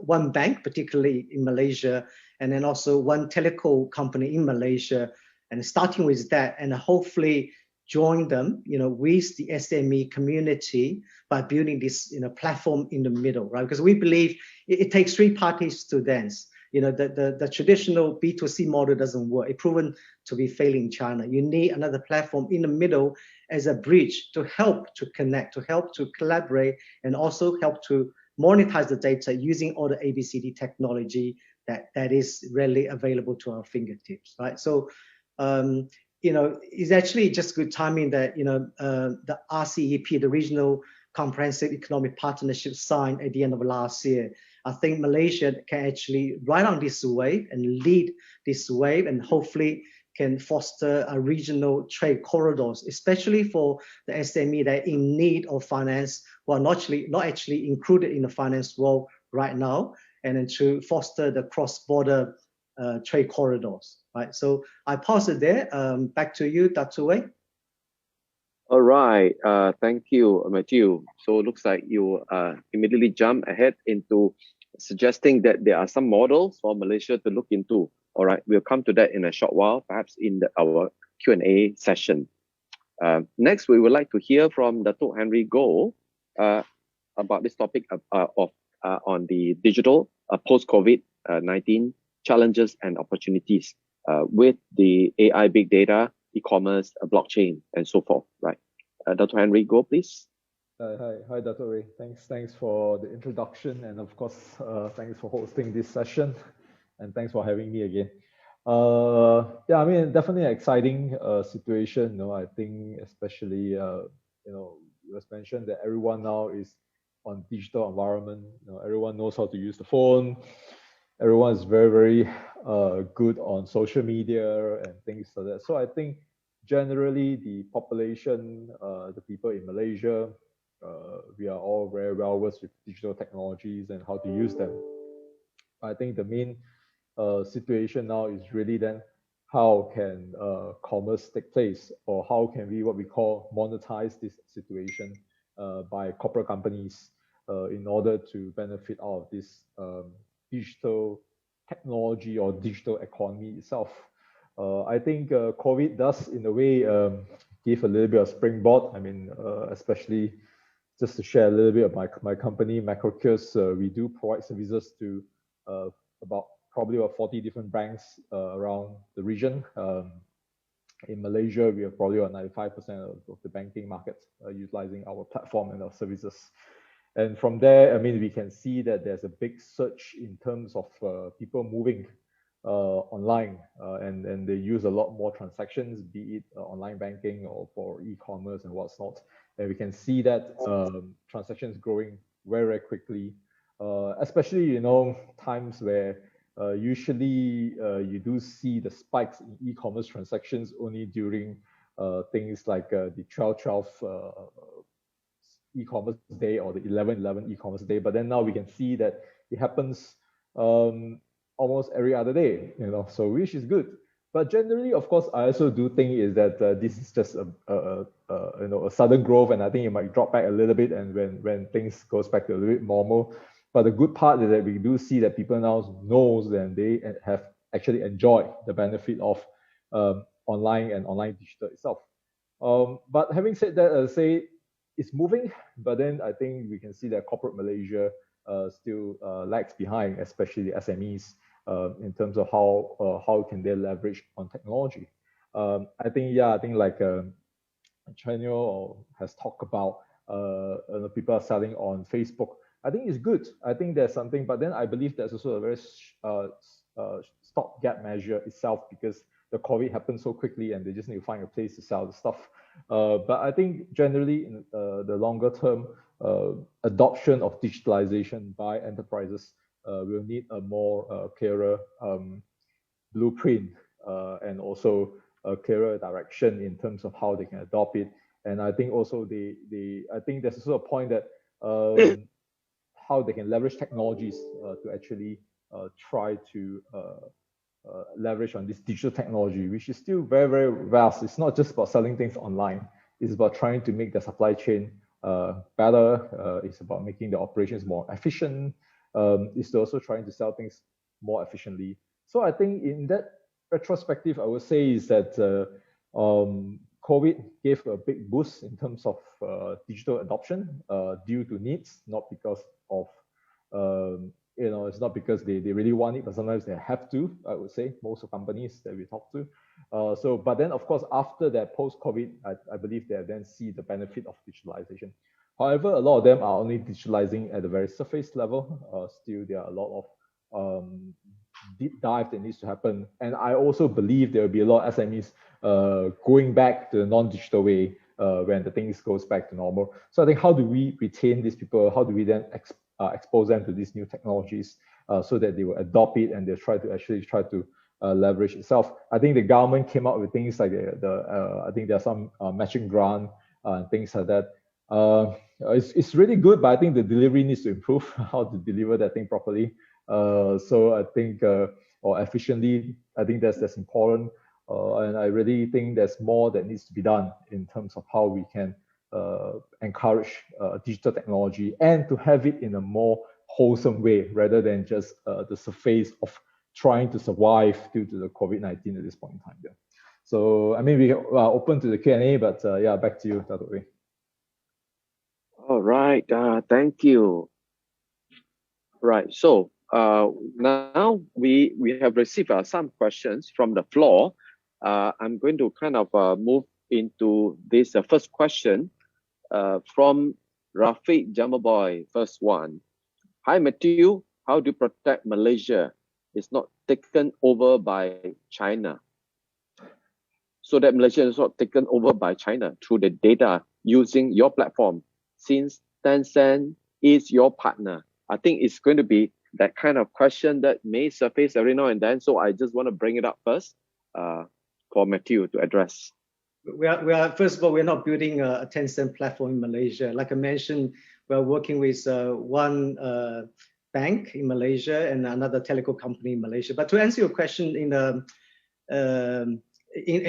one bank, particularly in Malaysia, and then also one teleco company in Malaysia, and starting with that, and hopefully join them, with the SME community by building this, platform in the middle, right? Because we believe it takes three parties to dance. The traditional B2C model doesn't work. It's proven to be failing in China. You need another platform in the middle as a bridge to help to connect, to help to collaborate, and also help to monetize the data using all the ABCD technology that is readily available to our fingertips, right? So, it's actually just good timing that, the RCEP, the Regional Comprehensive Economic Partnership, signed at the end of last year. I think Malaysia can actually ride on this wave and lead this wave, and hopefully can foster a regional trade corridors, especially for the SME that are in need of finance, who are not actually included in the finance world right now, and then to foster the cross-border trade corridors, right? So I pause it there. Back to you, Dato. All right. Thank you, Matthew. So it looks like you immediately jump ahead into suggesting that there are some models for Malaysia to look into. All right, we'll come to that in a short while, perhaps in our Q&A session. Next, we would like to hear from Dato' Henry Goh about this topic on the digital post-COVID-19 challenges and opportunities with the AI, big data, e-commerce, blockchain, and so forth. Right, Dato' Henry Goh, please. Hi, Dato' Ray. Thanks for the introduction, and of course, thanks for hosting this session, and thanks for having me again. Yeah, I mean, definitely an exciting situation. I think especially, it was mentioned that everyone now is on digital environment. Everyone knows how to use the phone. Everyone is very, very good on social media and things like that. So I think generally the population, the people in Malaysia, we are all very well versed with digital technologies and how to use them. I think the main situation now is really then how can commerce take place, or how can we, what we call, monetize this situation by corporate companies in order to benefit out of this digital technology or digital economy itself. I think COVID does, in a way, give a little bit of springboard. I mean, especially just to share a little bit of my company, MACROKIOSK, we do provide services to probably about 40 different banks around the region. In Malaysia, we have probably about 95% of the banking market utilizing our platform and our services. And from there, I mean, we can see that there's a big surge in terms of people moving online, and they use a lot more transactions, be it online banking or for e-commerce and what's not. And we can see that transactions growing very, very quickly, especially, you know, times where usually you do see the spikes in e-commerce transactions only during things like the 12/12 e-commerce day or the 11/11 e-commerce day. But then now we can see that it happens almost every other day, you know, so which is good. But generally, of course, I also do think is that this is just a sudden growth, and I think it might drop back a little bit, and when things goes back to a little bit normal. But the good part is that we do see that people now knows that they have actually enjoyed the benefit of online and online digital itself. But having said that, say it's moving, but then I think we can see that corporate Malaysia still lags behind, especially the SMEs. In terms of how can they leverage on technology. I think like Chen has talked about people are selling on Facebook. I think it's good. I think there's something, but then I believe there's also a very stopgap measure itself, because the COVID happened so quickly and they just need to find a place to sell the stuff. But I think generally in the longer term, adoption of digitalization by enterprises will need a more clearer blueprint and also a clearer direction in terms of how they can adopt it. And I think also I think there's also a point that how they can leverage technologies to actually try to leverage on this digital technology, which is still very, very vast. It's not just about selling things online. It's about trying to make the supply chain better. It's about making the operations more efficient. It's also trying to sell things more efficiently. So I think in that retrospective, I would say is that COVID gave a big boost in terms of digital adoption due to needs, not because of it's not because they really want it, but sometimes they have to. I would say most of companies that we talk to. But then of course after that post-COVID, I believe they then see the benefit of digitalization. However, a lot of them are only digitalizing at a very surface level. Still, there are a lot of deep dive that needs to happen. And I also believe there will be a lot of SMEs going back to the non-digital way when the things goes back to normal. So I think how do we retain these people? How do we then expose them to these new technologies so that they will adopt it and they try to leverage itself? I think the government came up with things like I think there are some matching grant and things like that. It's really good, but I think the delivery needs to improve, how to deliver that thing properly. So I think, or efficiently, I think that's important. And I really think there's more that needs to be done in terms of how we can encourage digital technology and to have it in a more wholesome way rather than just the surface of trying to survive due to the COVID-19 at this point in time. Yeah. So, I mean, we are open to the Q&A, but yeah, back to you, Dato. All right, thank you. Right, so now we have received some questions from the floor. I'm going to kind of move into this first question from Rafiq Jamaboy, first one. Hi, Matthew. How do you protect Malaysia is not taken over by China? So that Malaysia is not taken over by China through the data using your platform, since Tencent is your partner. I think it's going to be that kind of question that may surface every now and then. So I just want to bring it up first for Matthew to address. We are first of all, we're not building a Tencent platform in Malaysia. Like I mentioned, we're working with one bank in Malaysia and another telecom company in Malaysia. But to answer your question in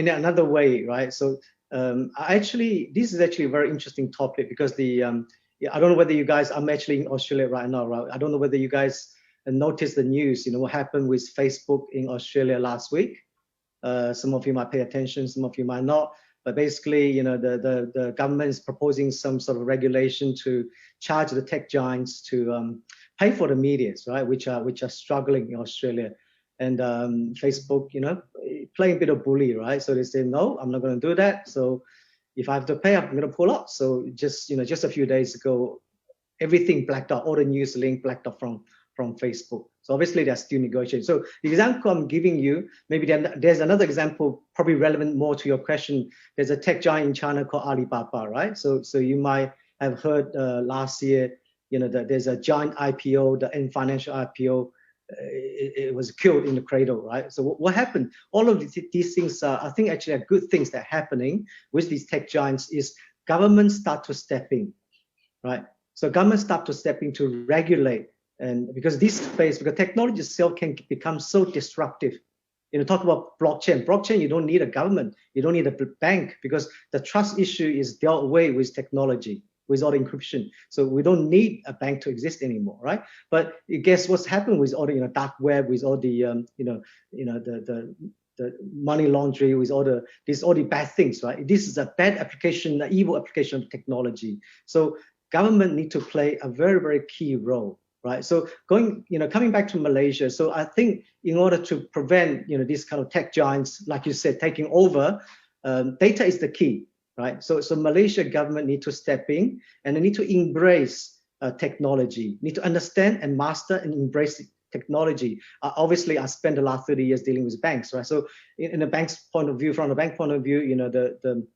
another way, right? So this is actually a very interesting topic because I don't know whether you guys, I'm actually in Australia right now, right? I don't know whether you guys noticed the news, what happened with Facebook in Australia last week. Some of you might pay attention, some of you might not. But basically, the government is proposing some sort of regulation to charge the tech giants to pay for the medias, right, which are struggling in Australia. And Facebook, playing a bit of bully, right? So they say, no, I'm not going to do that. So if I have to pay, I'm going to pull out. So just a few days ago, everything blacked out, all the news link blacked out from Facebook. So obviously they're still negotiating. So the example I'm giving you, maybe there's another example probably relevant more to your question. There's a tech giant in China called Alibaba, right? So you might have heard last year, that there's a giant IPO, the N Financial IPO. It was killed in the cradle, right? So what happened? All of these things, I think actually are good things that are happening with these tech giants is governments start to step in, right? So governments start to step in to regulate, and because this space, because technology itself can become so disruptive. Talk about blockchain. Blockchain, you don't need a government, you don't need a bank, because the trust issue is dealt away with technology, with all the encryption. So we don't need a bank to exist anymore, right? But guess what's happened with all the dark web, with all the the money laundering, with all the bad things, right? This is a bad application, an evil application of technology. So government need to play a very, very key role, right? So coming back to Malaysia, so I think in order to prevent, these kind of tech giants, like you said, taking over, data is the key, right? So Malaysia government need to step in, and they need to embrace technology, need to understand and master and embrace technology. Obviously, I spent the last 30 years dealing with banks, right? So in the bank's point of view, from the bank point of view, the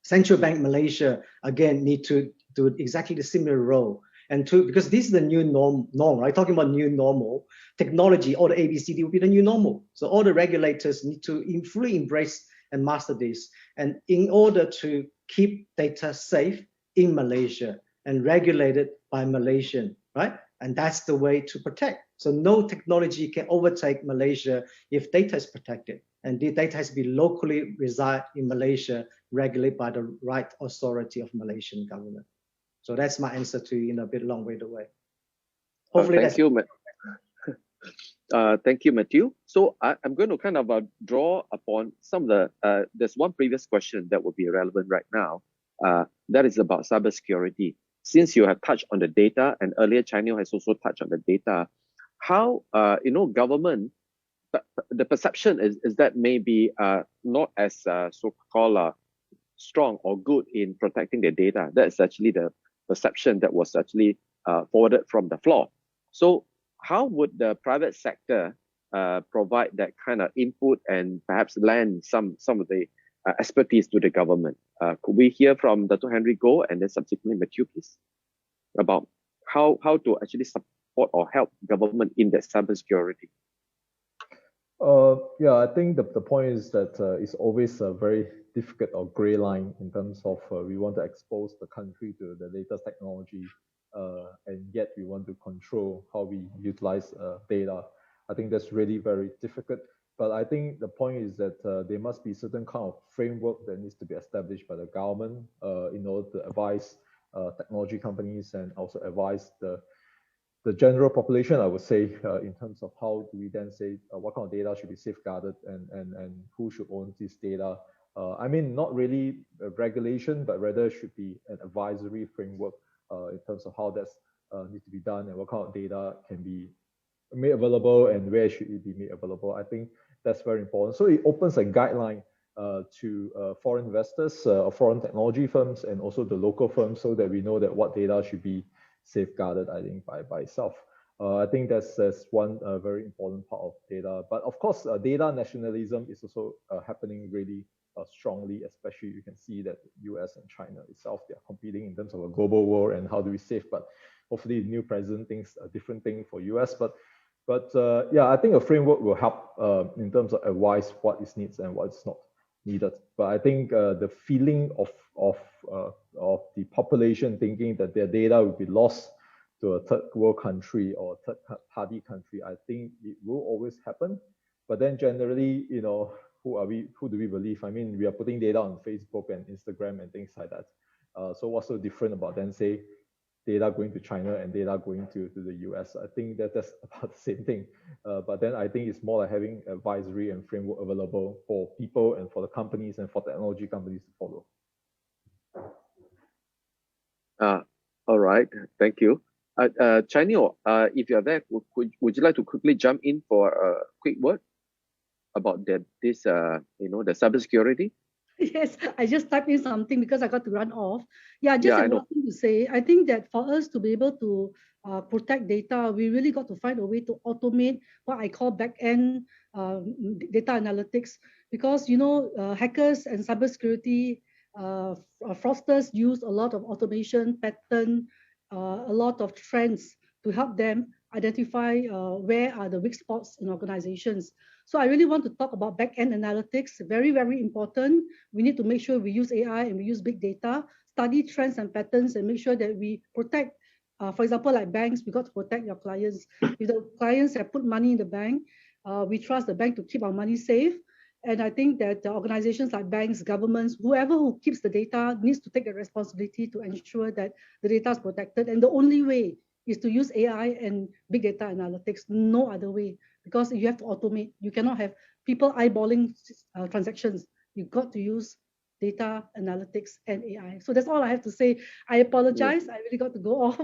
Central Bank Malaysia, again, need to do exactly the similar role. And because this is the new norm, right? Talking about new normal, technology, all the ABCD will be the new normal. So all the regulators need to fully embrace and master this. And in order to keep data safe in Malaysia and regulated by Malaysian, right? And that's the way to protect. So no technology can overtake Malaysia if data is protected. And the data has to be locally reside in Malaysia, regulated by the right authority of Malaysian government. So that's my answer to a bit long way away. Hopefully thank you, Matthew. So I'm going to kind of draw upon some of the, there's one previous question that would be relevant right now. That is about cybersecurity. Since you have touched on the data, and earlier China has also touched on the data, how, government, the perception is that maybe not as so-called strong or good in protecting their data. That's actually the perception that was actually forwarded from the floor. So how would the private sector provide that kind of input and perhaps lend some of the expertise to the government? Could we hear from Dato Henry Goh and then subsequently Matthew, please, about how to actually support or help government in that cybersecurity? Yeah, I think the point is that it's always a very difficult or gray line in terms of we want to expose the country to the latest technology, and yet we want to control how we utilize data. I think that's really very difficult. But I think the point is that there must be certain kind of framework that needs to be established by the government in order to advise technology companies and also advise the general population, I would say, in terms of how do we then say what kind of data should be safeguarded and who should own this data. I mean, not really a regulation, but rather should be an advisory framework in terms of how that's needs to be done and what kind of data can be made available and where should it be made available. I think that's very important. So it opens a guideline to foreign investors, foreign technology firms, and also the local firms, so that we know that what data should be safeguarded, I think, by itself. I think that's one very important part of data. But of course, data nationalism is also happening really strongly, especially you can see that US and China itself, they are competing in terms of a global war and how do we save. But hopefully the new president thinks a different thing for US. But yeah, I think a framework will help in terms of advise what is needed and what is not needed. But I think the feeling of the population thinking that their data will be lost to a third world country or third party country, I think it will always happen. But then generally, who do we believe? I mean, we are putting data on Facebook and Instagram and things like that. So what's so different about then say data going to China and data going to the US. I think that's about the same thing. But then I think it's more like having advisory and framework available for people and for the companies and for technology companies to follow. All right, thank you. Chanyo, if you're there, would you like to quickly jump in for a quick word about the cybersecurity? Yes, I just typed in something because I got to run off. Yeah, just one thing to say. I think that for us to be able to protect data, we really got to find a way to automate what I call back-end data analytics, because hackers and cybersecurity fraudsters use a lot of automation pattern, a lot of trends to help them identify where are the weak spots in organizations. So I really want to talk about back-end analytics. Very, very important. We need to make sure we use AI and we use big data, study trends and patterns, and make sure that we protect. For example, like banks, we got to protect your clients. If the clients have put money in the bank, we trust the bank to keep our money safe. And I think that organizations like banks, governments, whoever who keeps the data needs to take the responsibility to ensure that the data is protected. And the only way is to use AI and big data analytics, no other way, because you have to automate. You cannot have people eyeballing transactions. You've got to use data analytics and AI. So that's all I have to say. I apologize. I really got to go off.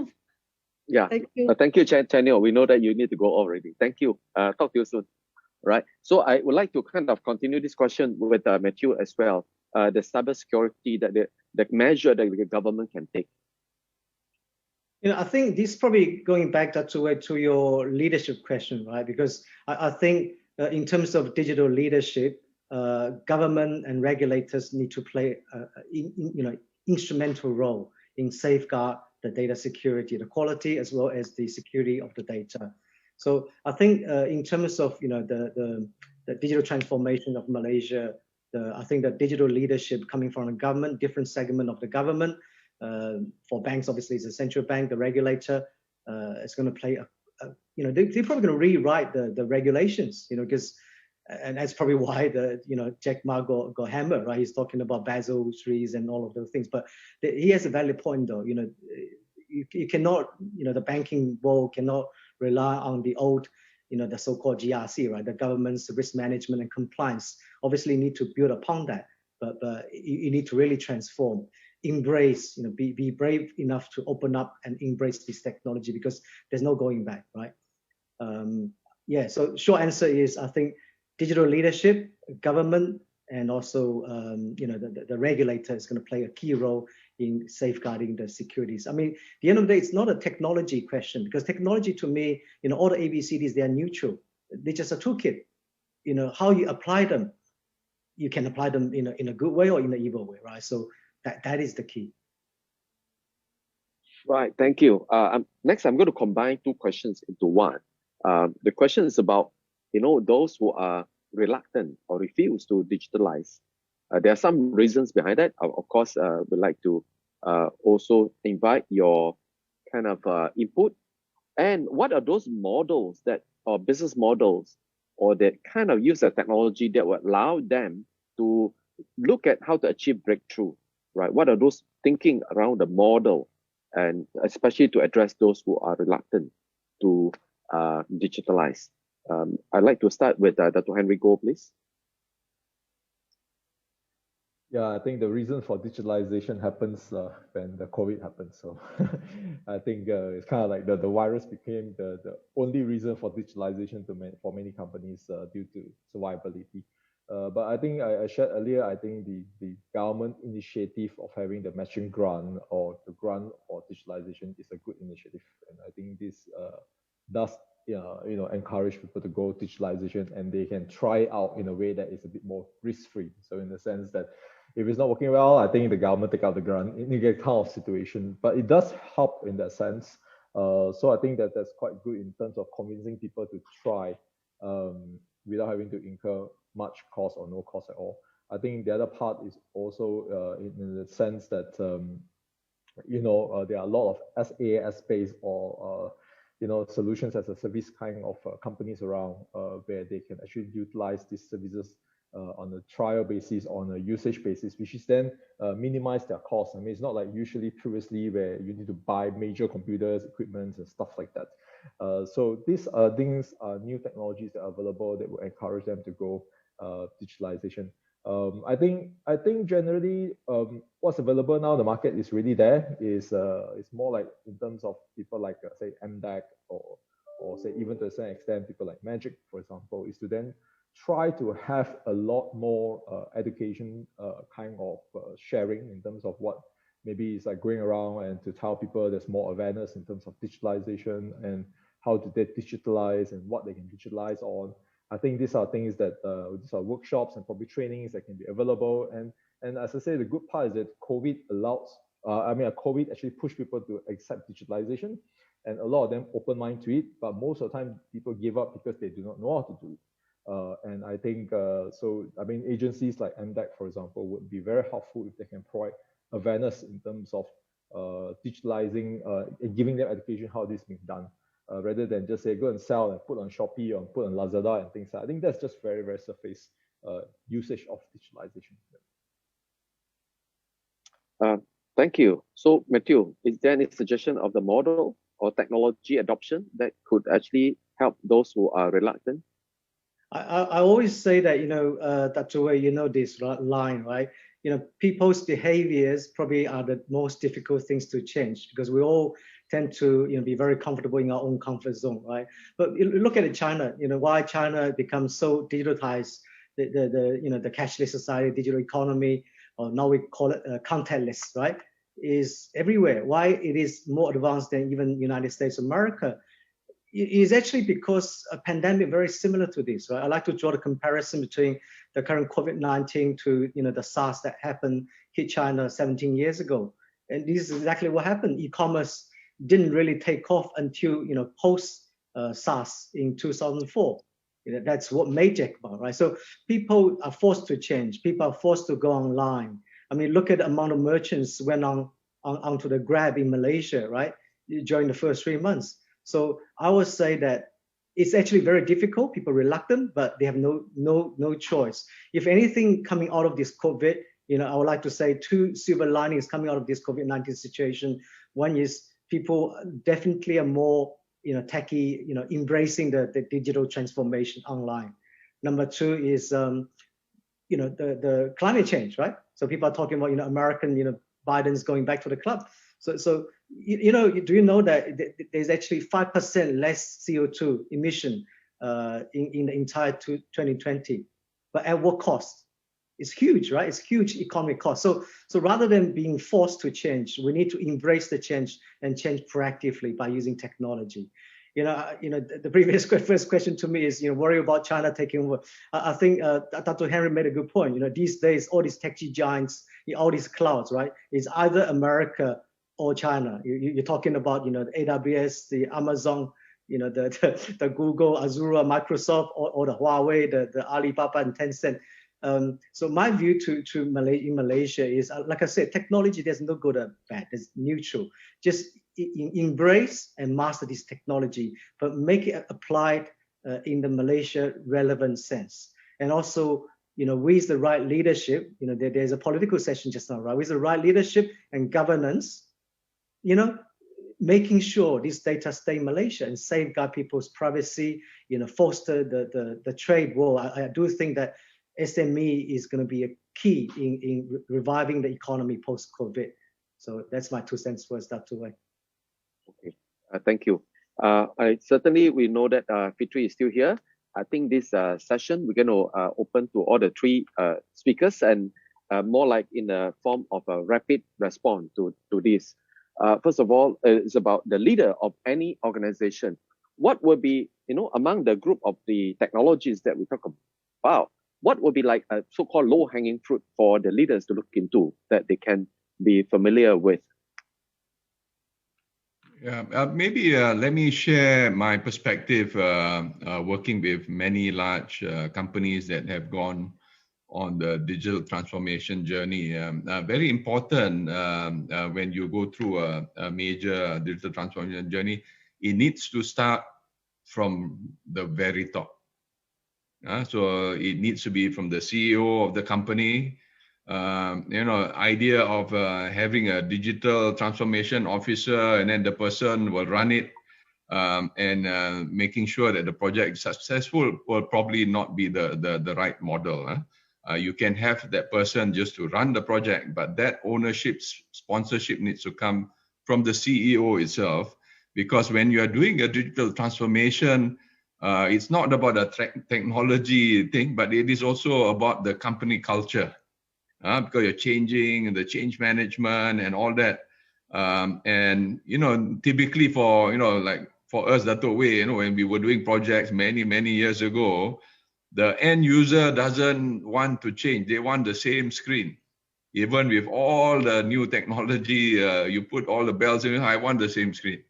Yeah. Thank you. Thank you, Chanyo. We know that you need to go already. Thank you. Talk to you soon. Right. So I would like to kind of continue this question with Matthew as well. The cybersecurity, the measure that the government can take. I think this is probably going back to your leadership question, right? Because I think in terms of digital leadership, government and regulators need to play instrumental role in safeguard the data security, the quality as well as the security of the data. So I think in terms of the digital transformation of Malaysia, I think the digital leadership coming from the government, different segment of the government. For banks, obviously, it's the central bank, the regulator. Is going to play they're probably going to rewrite the regulations, because, and that's probably why Jack Ma got hammered, right? He's talking about Basel III and all of those things. But he has a valid point, though. You cannot, the banking world cannot rely on the old, the so-called GRC, right? The government's risk management and compliance. Obviously, you need to build upon that, but you need to really transform. Embrace, be brave enough to open up and embrace this technology, because there's no going back, right? So short answer is, I think digital leadership, government, and also the regulator is going to play a key role in safeguarding the securities. I mean, at the end of the day, it's not a technology question, because technology, to me, all the ABCDs, they are neutral. They're just a toolkit. How you apply them, you can apply them in a good way or in an evil way, right? So that is the key. Right, thank you. Next, I'm going to combine two questions into one. The question is about, those who are reluctant or refuse to digitalize. There are some reasons behind that. Of course, we'd like to also invite your kind of input. And what are those models or business models, or that kind of use the technology that would allow them to look at how to achieve breakthrough, right? What are those thinking around the model, and especially to address those who are reluctant to digitalize? I'd like to start with Dr. Henry Goh, please. Yeah, I think the reason for digitalization happens when the COVID happens. So I think it's kind of like the virus became the only reason for digitalization for many companies due to survivability. But I think I shared earlier, I think the government initiative of having the matching grant or the grant for digitalization is a good initiative. And I think this does encourage people to go digitalization, and they can try out in a way that is a bit more risk-free. So in the sense that if it's not working well, I think the government take out the grant in a kind of situation. But it does help in that sense. So I think that's quite good in terms of convincing people to try without having to incur much cost or no cost at all. I think the other part is also in the sense that there are a lot of SaaS-based or solutions as a service kind of companies around where they can actually utilize these services on a trial basis, on a usage basis, which is then minimize their costs. I mean, it's not like usually previously where you need to buy major computers, equipment, and stuff like that. So these things are new technologies that are available that will encourage them to go digitalization. I think generally what's available now, the market is really there. Is it's more like in terms of people like say MDAC or say even to a certain extent people like Magic, for example, is to then try to have a lot more education kind of sharing in terms of what maybe it's like going around and to tell people there's more awareness in terms of digitalization and how to digitalize and what they can digitalize on. I think these are things that these are workshops and probably trainings that can be available. And as I say, the good part is that COVID allows, COVID actually pushed people to accept digitalization, and a lot of them open mind to it. But most of the time, people give up because they do not know how to do it. And I think agencies like MDAC, for example, would be very helpful if they can provide awareness in terms of digitalizing, giving them education how this is being done. Rather than just say go and sell and put on Shopee or put on Lazada and things like that. I think that's just very, very surface usage of digitalization. Thank you. So Matthew, is there any suggestion of the model or technology adoption that could actually help those who are reluctant? I always say that, that's the way this line, right? People's behaviors probably are the most difficult things to change because we all tend to be very comfortable in our own comfort zone, right? But look at China, why China becomes so digitalized, the cashless society, digital economy, or now we call it contactless, right? Is everywhere. Why it is more advanced than even United States of America is actually because a pandemic very similar to this, right? I like to draw the comparison between the current COVID-19 to the SARS that hit China 17 years ago. And this is exactly what happened. E-commerce didn't really take off until post SARS in 2004. That's what made Jack Ma, right? So people are forced to change. People are forced to go online. I mean, look at the amount of merchants went onto the Grab in Malaysia, right? During the first 3 months. So I would say that it's actually very difficult. People are reluctant, but they have no choice. If anything coming out of this COVID, I would like to say 2 silver linings coming out of this COVID-19 situation. One is people definitely are more techie, embracing the digital transformation online. Number 2 is the climate change, right? So people are talking about American, Biden's going back to the club. So do you know that there's actually 5% less CO2 emission in the entire 2020, but at what cost? It's huge, right? It's huge economic cost. So rather than being forced to change, we need to embrace the change and change proactively by using technology. The previous first question to me is, worry about China taking over. I think Dato Henry made a good point. These days, all these techie giants, all these clouds, right? It's either America or China. You're talking about, the AWS, the Amazon, the Google, Azure, Microsoft, or the Huawei, the Alibaba and Tencent. So my view in Malaysia is, like I said, technology, there's no good or bad, it's neutral. Just embrace and master this technology, but make it applied in the Malaysia relevant sense. And also, with the right leadership, there's a political session just now, right? With the right leadership and governance, making sure this data stay in Malaysia and safeguard people's privacy, foster the trade war. I do think that SME is going to be a key in reviving the economy post-COVID. So that's my 2 cents worth, that way. Okay, thank you. We know that Fitri is still here. I think this session, we're going to open to all the 3 speakers and more like in the form of a rapid response to this. First of all, it's about the leader of any organization. What will be, among the group of the technologies that we talk about, what would be like a so-called low-hanging fruit for the leaders to look into that they can be familiar with? Yeah, maybe let me share my perspective working with many large companies that have gone on the digital transformation journey. Very important when you go through a major digital transformation journey, it needs to start from the very top. So it needs to be from the CEO of the company. Idea of having a digital transformation officer, and then the person will run it, and making sure that the project is successful will probably not be the right model. You can have that person just to run the project, but that ownership, sponsorship needs to come from the CEO itself, because when you are doing a digital transformation, it's not about a technology thing, but it is also about the company culture, because you're changing the change management and all that. And typically for like for us, Dato, when we were doing projects many years ago, the end user doesn't want to change. They want the same screen. Even with all the new technology, you put all the bells in, I want the same screen.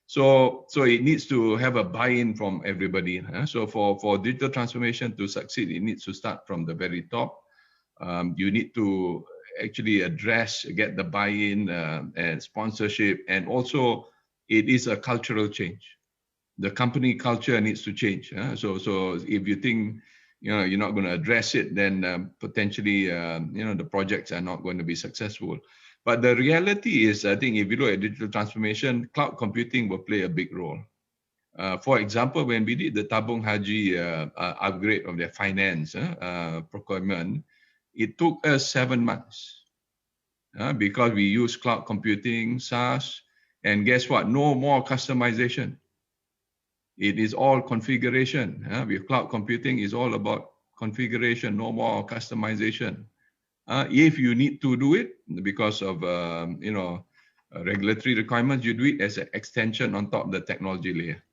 So it needs to have a buy-in from everybody. So for digital transformation to succeed, it needs to start from the very top. You need to actually get the buy-in and sponsorship, and also it is a cultural change. The company culture needs to change. So if you think you're not going to address it, then potentially the projects are not going to be successful. But the reality is, I think if you look at digital transformation, cloud computing will play a big role. For example, when we did the Tabung Haji upgrade of their finance procurement, it took us 7 months because we use cloud computing, SaaS, and guess what? No more customization. It is all configuration. With cloud computing, it's all about configuration, no more customization. If you need to do it because of regulatory requirements, you do it as an extension on top of the technology layer.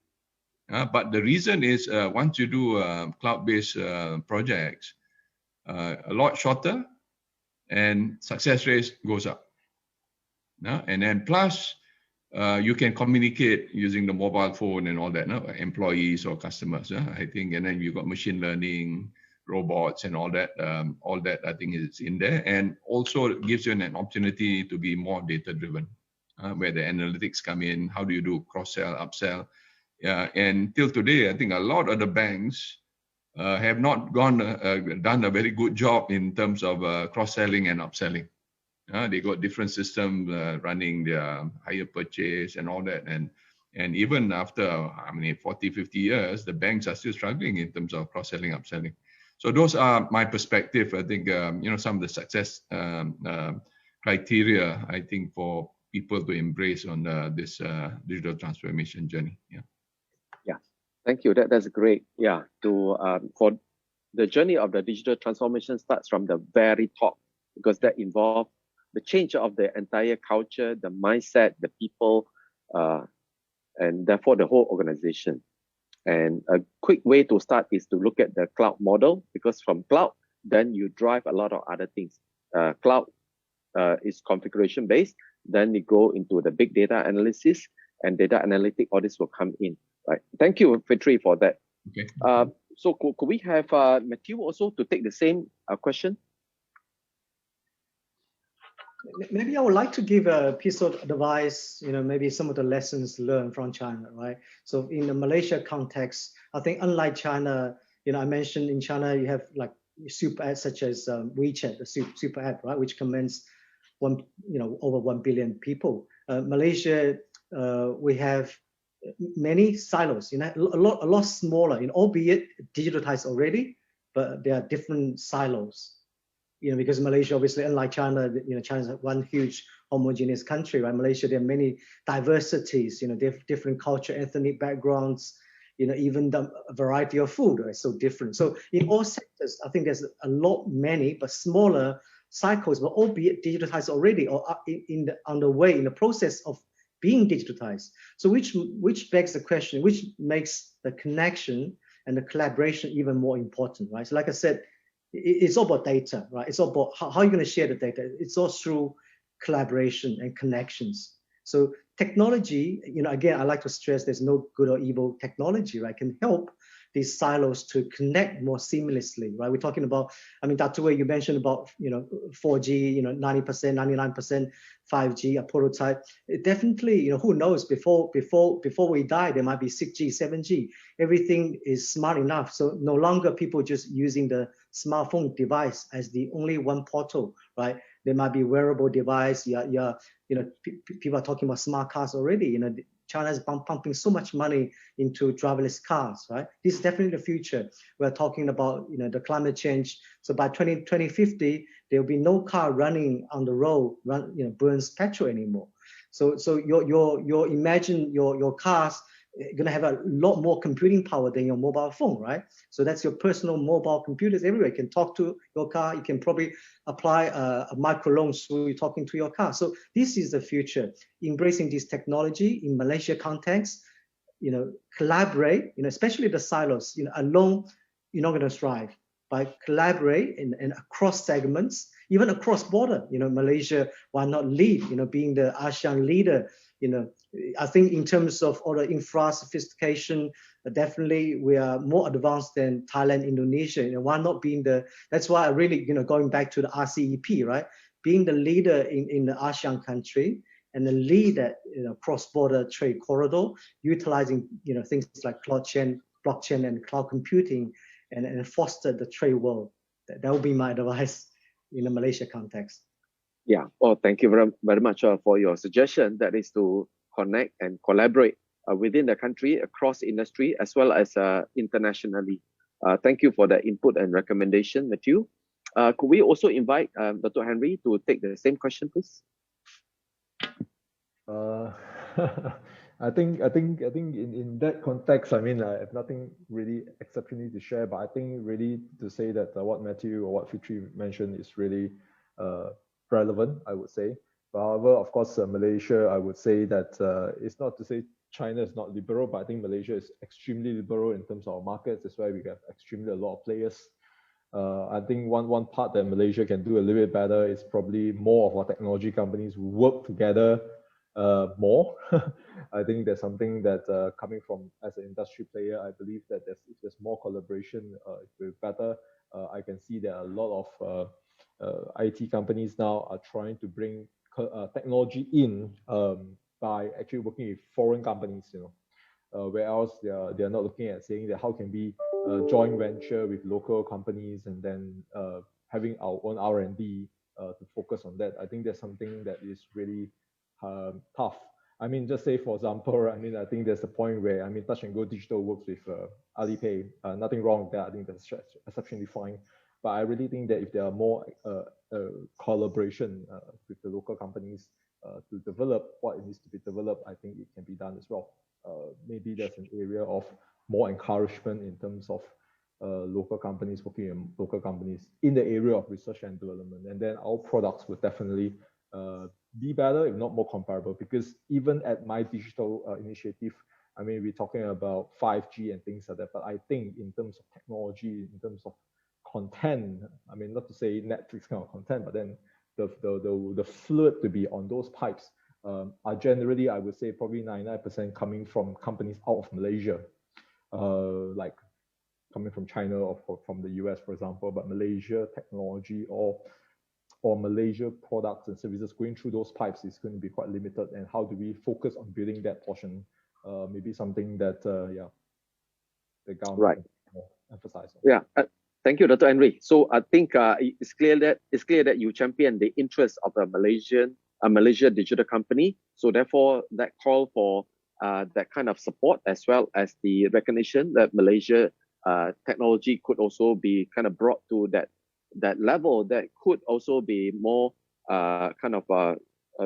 But the reason is once you do cloud-based projects, a lot shorter, and success rate goes up. And then plus, you can communicate using the mobile phone and all that, employees or customers, I think. And then you've got machine learning, robots, and all that. All that I think is in there, and also it gives you an opportunity to be more data-driven, where the analytics come in. How do you do cross-sell, upsell? And till today, I think a lot of the banks have not done a very good job in terms of cross-selling and upselling. They got different systems running their higher purchase and all that. And even after 40, 50 years, the banks are still struggling in terms of cross-selling, upselling. So those are my perspective. I think, some of the success criteria, I think, for people to embrace on this digital transformation journey. Yeah. Thank you. That's great. Yeah. For the journey of the digital transformation starts from the very top, because that involves the change of the entire culture, the mindset, the people, and therefore the whole organization. And a quick way to start is to look at the cloud model, because from cloud, then you drive a lot of other things. Cloud is configuration based. Then you go into the big data analysis, and data analytic, all this will come in. Right. Thank you, Fitri, for that. Okay. So could we have Matthew also to take the same question? Maybe I would like to give a piece of advice, maybe some of the lessons learned from China, right? So in the Malaysia context, I think unlike China, I mentioned in China, you have like super apps such as WeChat, the super app, right? Which commands over 1 billion people. Malaysia, we have many silos, a lot smaller, albeit digitalized already, but there are different silos. Because Malaysia, obviously, unlike China, China's one huge homogeneous country, right? Malaysia, there are many diversities, different culture, ethnic backgrounds, even the variety of food, right? So different. So in all sectors, I think there's many, but smaller cycles, but albeit digitalized already or on the way, in the process of being digitalized. So which begs the question, which makes the connection and the collaboration even more important, right? So like I said, it's all about data, right? It's all about how you're going to share the data. It's all through collaboration and connections. So technology, again, I like to stress there's no good or evil technology, right? Can help these silos to connect more seamlessly, right? We're talking about, Dato, you mentioned about, 4G, 90%, 99% 5G, a prototype. It definitely, who knows, before we die, there might be 6G, 7G. Everything is smart enough. So no longer people just using the smartphone device as the only one portal, right? There might be wearable device. People are talking about smart cars already. China is pumping so much money into driverless cars, right? This is definitely the future. We're talking about, the climate change. So by 2050, there will be no car running on the road, burns petrol anymore. So your imagine your cars going to have a lot more computing power than your mobile phone, right? So that's your personal mobile computers everywhere. You can talk to your car. You can probably apply a micro loan so you're talking to your car. So this is the future. Embracing this technology in Malaysia context, collaborate, especially the silos, alone, you're not going to thrive. By collaborate and across segments, even across border, Malaysia, why not lead, being the ASEAN leader, I think in terms of all the infra sophistication, definitely we are more advanced than Thailand, Indonesia. Why not being that's why I really, going back to the RCEP, right? Being the leader in the ASEAN country and the leader, cross-border trade corridor, utilizing, things like blockchain and cloud computing and foster the trade world. That would be my advice in the Malaysia context. Yeah, well, thank you very much for your suggestion. That is to connect and collaborate within the country, across industry, as well as internationally. Thank you for the input and recommendation, Matthew. Could we also invite Dr. Henry to take the same question, please? I think in that context, I have nothing really exceptionally to share, but I think really to say that what Matthew or what Fitri mentioned is really relevant, I would say. But however, of course, Malaysia, I would say that it's not to say China is not liberal, but I think Malaysia is extremely liberal in terms of our markets. That's why we have extremely a lot of players. I think one part that Malaysia can do a little bit better is probably more of our technology companies work together more. I think there's something that coming from as an industry player, I believe that if there's more collaboration, it will be better. I can see that a lot of IT companies now are trying to bring technology in by actually working with foreign companies, where else they are not looking at saying that how can we joint venture with local companies and then having our own R&D to focus on that. I think there's something that is really tough. Just say for example, I think there's a point where Touch and Go Digital works with Alipay. Nothing wrong with that. I think that's exceptionally fine. But I really think that if there are more collaboration with the local companies to develop what it needs to be developed, I think it can be done as well. Maybe there's an area of more encouragement in terms of local companies working in local companies in the area of research and development. And then our products would definitely be better, if not more comparable, because even at my digital initiative, we're talking about 5G and things like that. But I think in terms of technology, in terms of content, not to say Netflix kind of content, but then the fluid to be on those pipes are generally, I would say, probably 99% coming from companies out of Malaysia, like coming from China or from the US, for example. But Malaysia technology or Malaysia products and services going through those pipes is going to be quite limited. And how do we focus on building that portion? Maybe something that the government emphasize on. Yeah. Thank you, Dr. Henry. So I think it's clear that you champion the interests of a Malaysia digital company. So therefore, that call for that kind of support, as well as the recognition that Malaysia technology could also be kind of brought to that level, that could also be more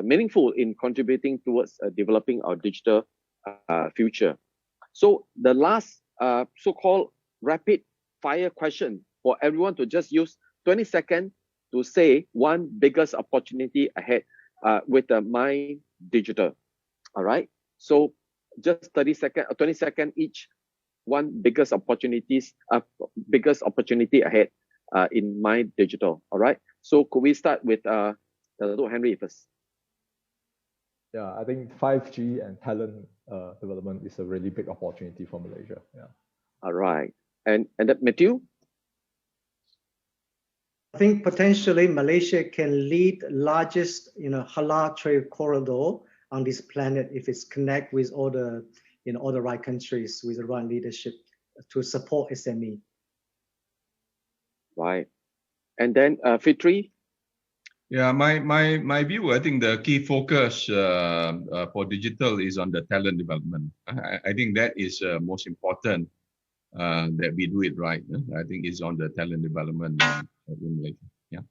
meaningful in contributing towards developing our digital future. So the last so-called rapid fire question for everyone to just use 20 seconds to say one biggest opportunity ahead with the Mind Digital. All right. So just 30 seconds or 20 seconds each, one biggest opportunity ahead in Mind Digital. All right. So could we start with Dr. Henry first? yeah, I think 5G and talent development is a really big opportunity for Malaysia. Yeah. All right. And that Matthew? I think potentially Malaysia can lead largest, halal trade corridor on this planet if it's connect with all the, all the right countries with the right leadership to support SME. Right. And then Fitri? Yeah, my view, I think the key focus for digital is on the talent development. I think that is most important that we do it right. I think it's on the talent development in Malaysia. Yeah.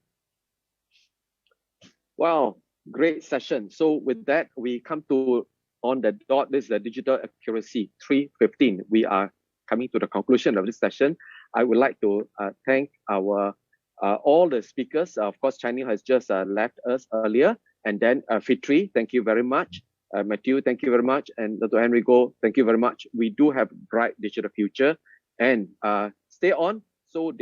Wow, great session. So with that, we come to on the dot. This is the digital accuracy 3:15. We are coming to the conclusion of this session. I would like to thank our all the speakers. Of course, Chinese has just left us earlier. And then Fitri, thank you very much. Matthew, thank you very much. And Dr. Henry Goh, thank you very much. We do have bright digital future. And stay on. So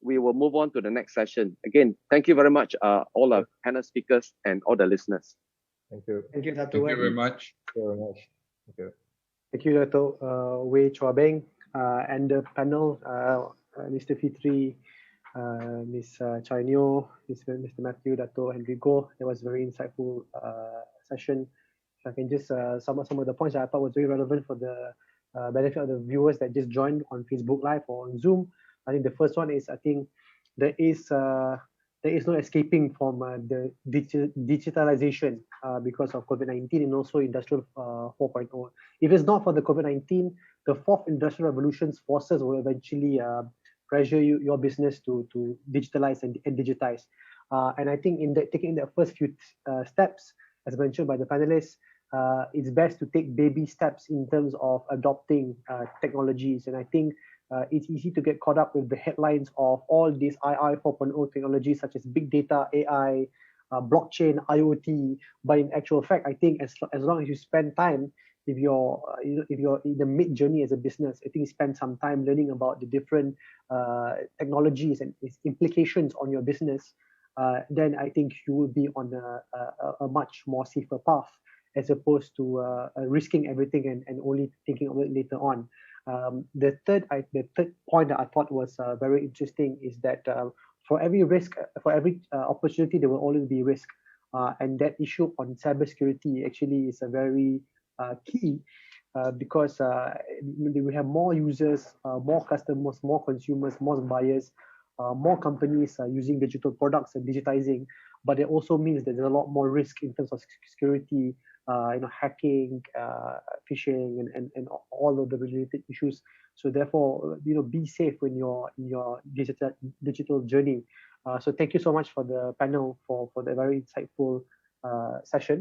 we will move on to the next session. Again, thank you very much, all our panel speakers and all the listeners. Thank you. Thank you, Dato. Thank you very much. Thank you very much. Thank you. Thank you, Dato. Wei Chua Beng, and the panel, Mr. Fitri, Ms. Chye Neo, Mr. Matthew, Dato, Henry Goh. It was a very insightful session. If I can just sum up some of the points that I thought was very relevant for the benefit of the viewers that just joined on Facebook Live or on Zoom. I think the first one is, I think there is no escaping from the digitalization because of COVID-19 and also Industrial 4.0. If it's not for the COVID-19, the fourth industrial revolution's forces will eventually pressure your business to digitalize and digitize. And I think in taking the first few steps, as mentioned by the panelists, it's best to take baby steps in terms of adopting technologies. And I think it's easy to get caught up with the headlines of all these II 4.0 technologies such as big data, AI, blockchain, IoT. But in actual fact, I think as long as you spend time, if you're in the mid journey as a business, I think spend some time learning about the different technologies and its implications on your business, then I think you will be on a much more safer path as opposed to risking everything and only thinking of it later on. The third point that I thought was very interesting is that for every risk, for every opportunity, there will always be risk. And that issue on cybersecurity actually is a very key because we have more users, more customers, more consumers, more buyers, more companies using digital products and digitizing. But it also means that there's a lot more risk in terms of security, hacking, phishing, and all of the related issues. So therefore, be safe when you're in your digital journey. So thank you so much for the panel for the very insightful session.